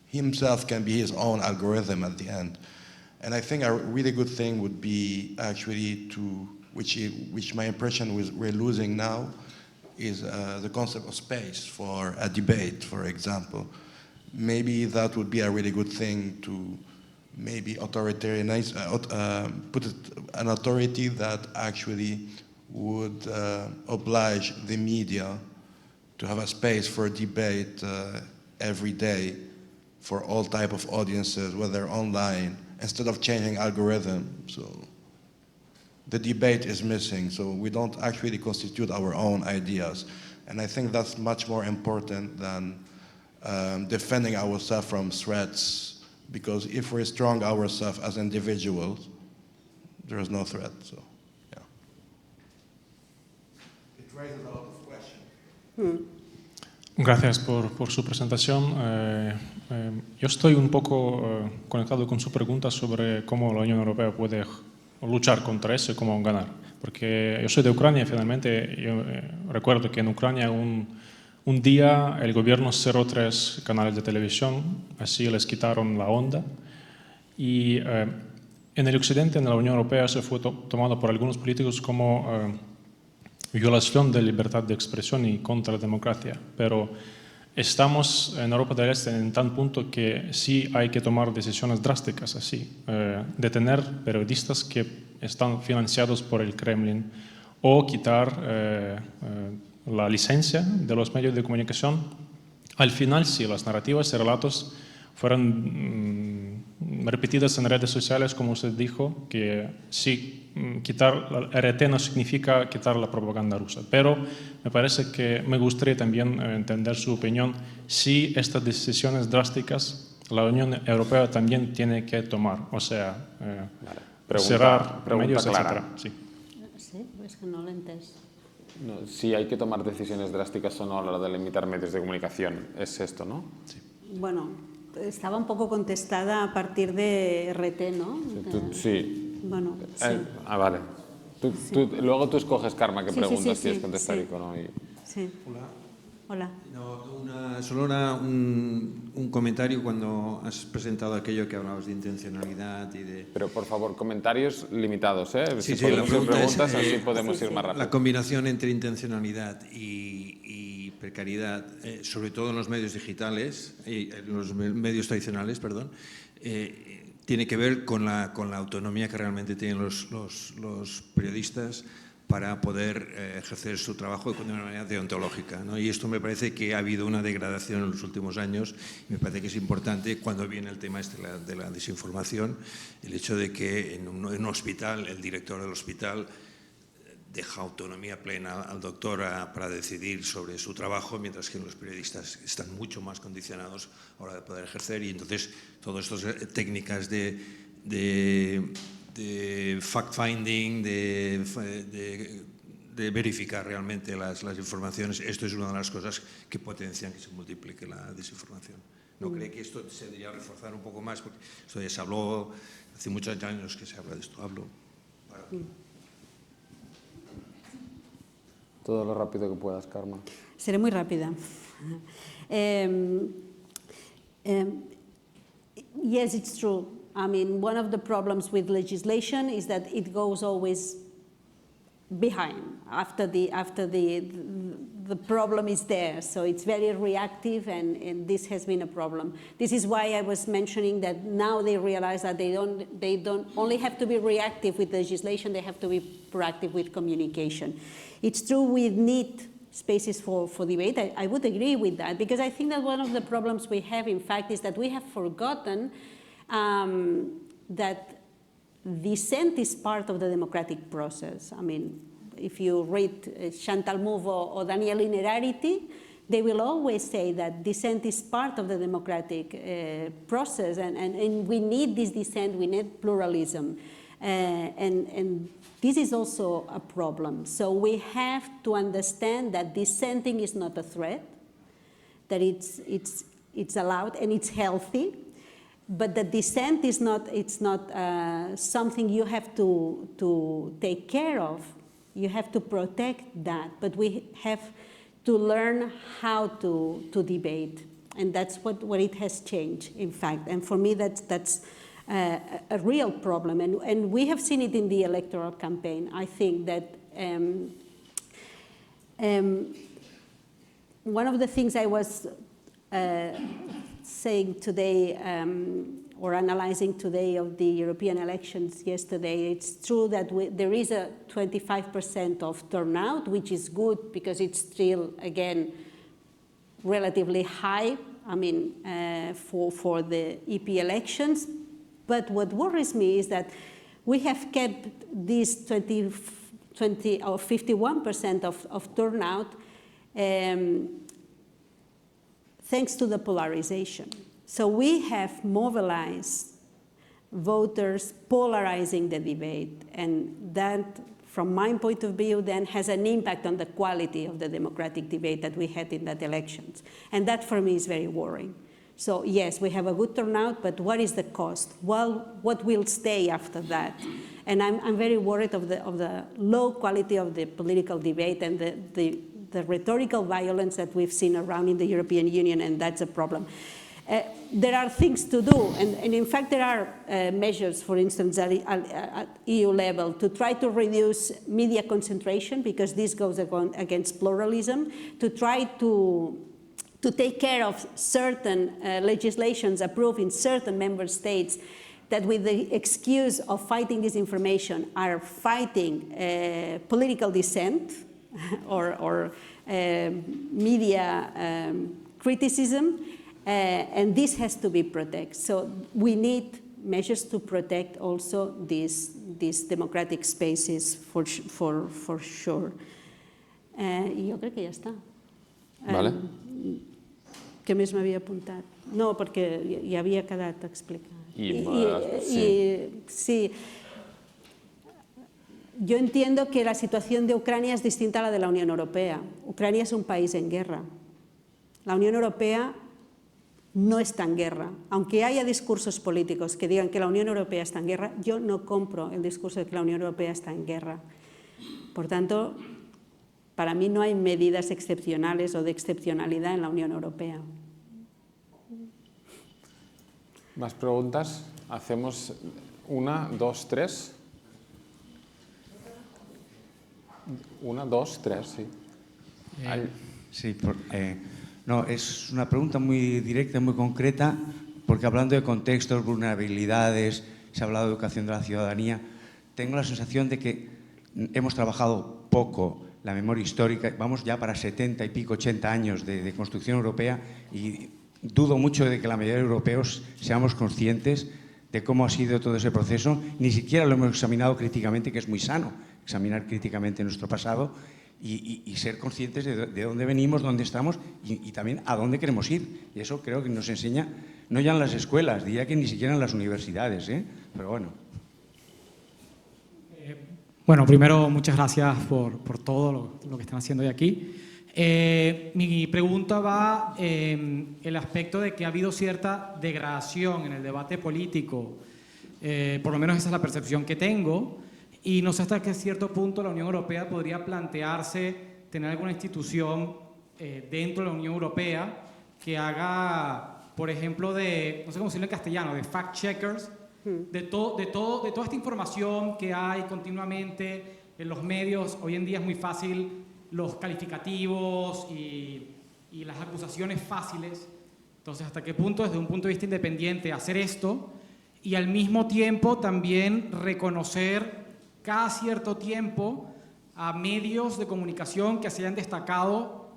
Speaker 7: himself can be his own algorithm at the end. And I think a really good thing would be actually to which my impression we're losing now is the concept of space for a debate, for example. Maybe that would be a really good thing to maybe authoritarianize, put an authority that actually would oblige the media to have a space for debate every day for all type of audiences, whether online, instead of changing algorithm. So the debate is missing, so we don't actually constitute our own ideas. And I think that's much more important than defending ourselves from threats, because if we're strong ourselves as individuals, there is no threat, so, yeah. It raises a lot of questions.
Speaker 8: Gracias por su presentación. Yo estoy un poco conectado con su pregunta sobre cómo la Unión Europea puede luchar contra eso y cómo ganar. Porque yo soy de Ucrania y finalmente yo recuerdo que en Ucrania un día el gobierno cerró 3 canales de televisión, así les quitaron la onda. Y en el occidente, en la Unión Europea, se fue tomado por algunos políticos como violación de libertad de expresión y contra la democracia. Pero estamos en Europa del Este en tal punto que sí hay que tomar decisiones drásticas así, detener periodistas que están financiados por el Kremlin o quitar la licencia de los medios de comunicación. Al final, si las narrativas y relatos fueran repetidas en redes sociales, como usted dijo, que sí, quitar la RT no significa quitar la propaganda rusa, pero me parece que me gustaría también entender su opinión si estas decisiones drásticas la Unión Europea también tiene que tomar, o sea, cerrar medios, etc. Sí.
Speaker 5: Sí, es que no lo entiendes.
Speaker 4: No, si hay que tomar decisiones drásticas o no a la hora de limitar medios de comunicación, es esto, ¿no?
Speaker 5: Sí. Bueno, estaba un poco contestada a partir de RT, ¿no?
Speaker 4: Sí.
Speaker 5: Bueno, sí.
Speaker 4: Vale. Luego tú escoges, Karma, qué preguntas quieres contestar
Speaker 5: sí.
Speaker 4: y no.
Speaker 5: Sí.
Speaker 7: Hola.
Speaker 5: Hola.
Speaker 9: No, solo un comentario cuando has presentado aquello que hablabas de intencionalidad y de...
Speaker 4: Pero, por favor, comentarios limitados, ¿eh?
Speaker 9: Sí,
Speaker 4: si
Speaker 9: la pregunta
Speaker 4: preguntas,
Speaker 9: es,
Speaker 4: así podemos ir más rápido.
Speaker 9: La combinación entre intencionalidad y precariedad, sobre todo en los medios digitales, en los medios tradicionales, perdón, tiene que ver con la autonomía que realmente tienen los periodistas para poder ejercer su trabajo de una manera deontológica, ¿no? Y esto me parece que ha habido una degradación en los últimos años. Me parece que es importante, cuando viene el tema de la desinformación, el hecho de que en un hospital, el director del hospital deja autonomía plena al doctor para decidir sobre su trabajo, mientras que los periodistas están mucho más condicionados a la hora de poder ejercer. Y entonces, todas estas técnicas de fact-finding, de verificar realmente las informaciones, esto es una de las cosas que potencian que se multiplique la desinformación. ¿No cree que esto se debería reforzar un poco más? Porque esto ya se habló, hace muchos años que se habla de esto.
Speaker 4: Todo lo rápido que puedas, Karma.
Speaker 5: Seré muy rápida. Yes, it's true. I mean, one of the problems with legislation is that it goes always behind after the problem is there. So it's very reactive, and this has been a problem. This is why I was mentioning that now they realize that they don't only have to be reactive with legislation, they have to be proactive with communication. It's true we need spaces for debate. I would agree with that, because I think that one of the problems we have, in fact, is that we have forgotten that dissent is part of the democratic process. I mean, if you read Chantal Mouffe or Daniel Innerarity, they will always say that dissent is part of the democratic process, and we need this dissent, we need pluralism. And this is also a problem. So we have to understand that dissenting is not a threat, that it's allowed and it's healthy, but the dissent is not something you have to take care of. You have to protect that, but we have to learn how to debate, and that's what it has changed, in fact. And for me, that's a real problem, and we have seen it in the electoral campaign. I think that one of the things I was saying today, or analyzing today of the European elections yesterday, it's true that there is a 25% of turnout, which is good because it's still, again, relatively high, I mean, for the EP elections. But what worries me is that we have kept this 20 or 51% of turnout thanks to the polarization. So we have mobilized voters polarizing the debate, and that, from my point of view, then has an impact on the quality of the democratic debate that we had in that elections. And that, for me, is very worrying. So yes, we have a good turnout, but what is the cost? Well, what will stay after that? And I'm very worried of the low quality of the political debate and the rhetorical violence that we've seen around in the European Union, and that's a problem. There are things to do, and in fact there are measures, for instance, at EU level to try to reduce media concentration, because this goes against pluralism, to try to take care of certain legislations approved in certain member states that, with the excuse of fighting disinformation, are fighting political dissent or media criticism. And this has to be protected. So we need measures to protect also these democratic spaces for sure. I jo crec que ja està.
Speaker 4: Vale.
Speaker 5: Què més m'havia apuntat? No, perquè ja havia quedat explicat. Sí. Yo entiendo que la situación de Ucrania es distinta a la de la Unión Europea. Ucrania es un país en guerra. La Unión Europea no está en guerra. Aunque haya discursos políticos que digan que la Unión Europea está en guerra, yo no compro el discurso de que la Unión Europea está en guerra. Por tanto, Para mí no hay medidas excepcionales o de excepcionalidad en la Unión Europea.
Speaker 4: ¿Más preguntas? Hacemos 1, 2, 3. 1, 2, 3, sí.
Speaker 10: Sí, no, es una pregunta muy directa, muy concreta, porque hablando de contextos, vulnerabilidades, se ha hablado de educación de la ciudadanía, tengo la sensación de que hemos trabajado poco la memoria histórica, vamos ya para 70 y pico, 80 años de construcción europea, y dudo mucho de que la mayoría de europeos seamos conscientes de cómo ha sido todo ese proceso. Ni siquiera lo hemos examinado críticamente, que es muy sano examinar críticamente nuestro pasado y ser conscientes de dónde venimos, dónde estamos y también a dónde queremos ir. Y eso creo que nos enseña, no ya en las escuelas, diría que ni siquiera en las universidades, pero bueno.
Speaker 11: Bueno, primero, muchas gracias por todo lo que están haciendo hoy aquí. Mi pregunta va en el aspecto de que ha habido cierta degradación en el debate político, por lo menos esa es la percepción que tengo, y no sé hasta qué cierto punto la Unión Europea podría plantearse tener alguna institución dentro de la Unión Europea que haga, por ejemplo, no sé cómo decirlo en castellano, de fact-checkers, de toda esta información que hay continuamente en los medios. Hoy en día es muy fácil los calificativos y las acusaciones fáciles. Entonces, ¿hasta qué punto, desde un punto de vista independiente, hacer esto y al mismo tiempo también reconocer cada cierto tiempo a medios de comunicación que se hayan destacado,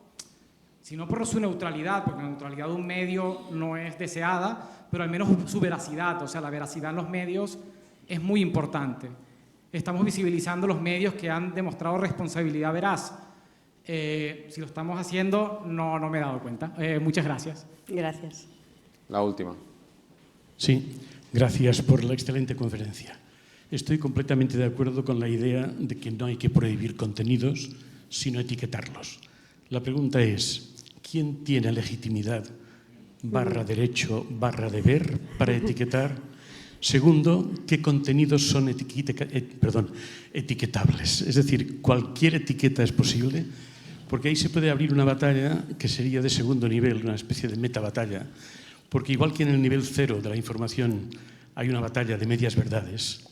Speaker 11: si no por su neutralidad, porque la neutralidad de un medio no es deseada, pero al menos su veracidad, o sea, la veracidad en los medios es muy importante. Estamos visibilizando los medios que han demostrado responsabilidad veraz. Si lo estamos haciendo, no me he dado cuenta. Muchas gracias.
Speaker 5: Gracias.
Speaker 4: La última.
Speaker 12: Sí, gracias por la excelente conferencia. Estoy completamente de acuerdo con la idea de que no hay que prohibir contenidos, sino etiquetarlos. La pregunta es, ¿quién tiene legitimidad, /derecho, /deber para etiquetar? Segundo, ¿qué contenidos son etiquetables? Es decir, ¿cualquier etiqueta es posible? Porque ahí se puede abrir una batalla que sería de segundo nivel, una especie de metabatalla, porque igual que en el nivel 0 de la información hay una batalla de medias verdades,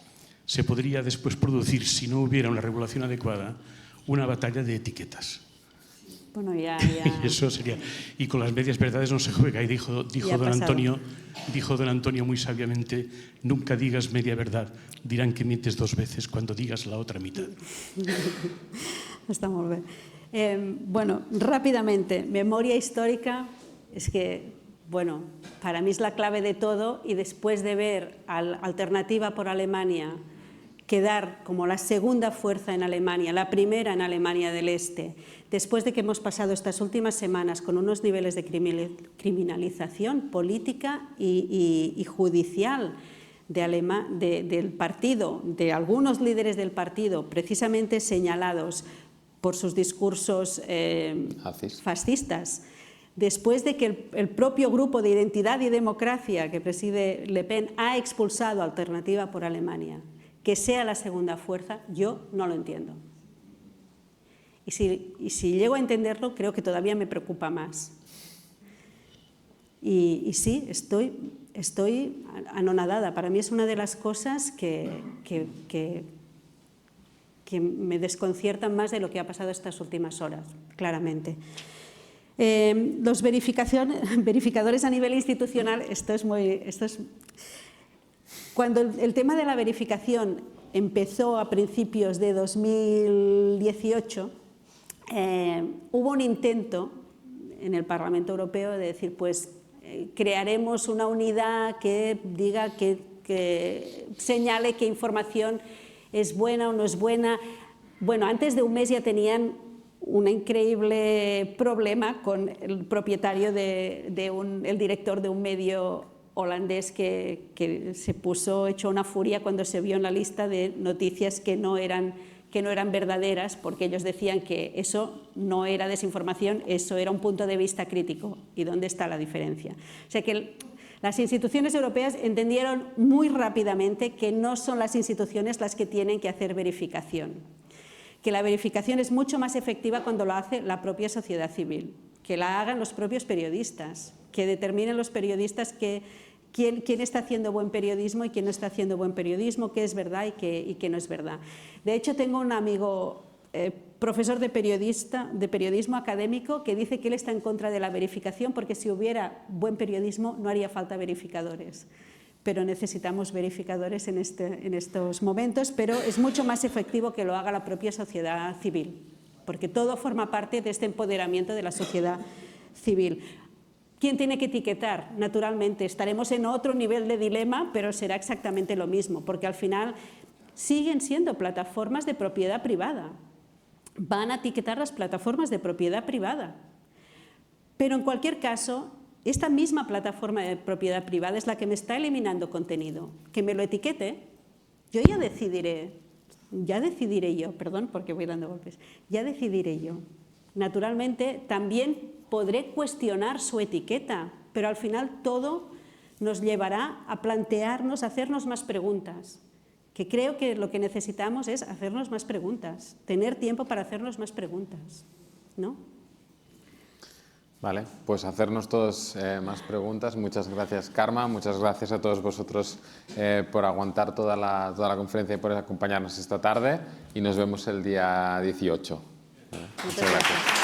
Speaker 12: se podría después producir, si no hubiera una regulación adecuada, una batalla de etiquetas.
Speaker 5: Bueno, ya.
Speaker 12: Y eso sería. Y con las medias verdades no se juega. Y dijo don Antonio muy sabiamente, nunca digas media verdad, dirán que mientes 2 veces cuando digas la otra mitad.
Speaker 5: Està molt bé. Bueno, rápidamente, memoria histórica, es que, bueno, para mí es la clave de todo, y después de ver Alternativa por Alemania quedar como la segunda fuerza en Alemania, la primera en Alemania del Este, después de que hemos pasado estas últimas semanas con unos niveles de criminalización política y judicial del partido, de algunos líderes del partido, precisamente señalados por sus discursos fascistas, después de que el propio grupo de Identidad y Democracia que preside Le Pen ha expulsado a Alternativa por Alemania, que sea la segunda fuerza, yo no lo entiendo. Y si llego a entenderlo, creo que todavía me preocupa más. Y sí, estoy anonadada. Para mí es una de las cosas que me desconciertan más de lo que ha pasado estas últimas horas, claramente. Los verificadores a nivel institucional, cuando el tema de la verificación empezó a principios de 2018, hubo un intento en el Parlamento Europeo de decir, pues crearemos una unidad que diga, que señale qué información es buena o no es buena. Bueno, antes de un mes ya tenían un increíble problema con el propietario el director de un medio holandés que se puso hecho una furia cuando se vio en la lista de noticias que no eran verdaderas, porque ellos decían que eso no era desinformación, eso era un punto de vista crítico. ¿Y dónde está la diferencia? O sea que las instituciones europeas entendieron muy rápidamente que no son las instituciones las que tienen que hacer verificación, que la verificación es mucho más efectiva cuando lo hace la propia sociedad civil, que la hagan los propios periodistas, que determinen los periodistas quién está haciendo buen periodismo y quién no está haciendo buen periodismo, qué es verdad y qué no es verdad. De hecho, tengo un amigo profesor de periodismo académico que dice que él está en contra de la verificación porque si hubiera buen periodismo no haría falta verificadores. Pero necesitamos verificadores en estos momentos, pero es mucho más efectivo que lo haga la propia sociedad civil, porque todo forma parte de este empoderamiento de la sociedad civil. ¿Quién tiene que etiquetar? Naturalmente, estaremos en otro nivel de dilema, pero será exactamente lo mismo, porque al final siguen siendo plataformas de propiedad privada. Van a etiquetar las plataformas de propiedad privada. Pero en cualquier caso, esta misma plataforma de propiedad privada es la que me está eliminando contenido. Que me lo etiquete, yo ya decidiré yo, perdón porque voy dando golpes, ya decidiré yo. Naturalmente, también podré cuestionar su etiqueta, pero al final todo nos llevará a plantearnos, a hacernos más preguntas. Que creo que lo que necesitamos es hacernos más preguntas, tener tiempo para hacernos más preguntas, ¿no?
Speaker 4: Vale, pues hacernos todos más preguntas. Muchas gracias, Carme, muchas gracias a todos vosotros por aguantar toda la conferencia y por acompañarnos esta tarde y nos vemos el día 18. Muchas gracias.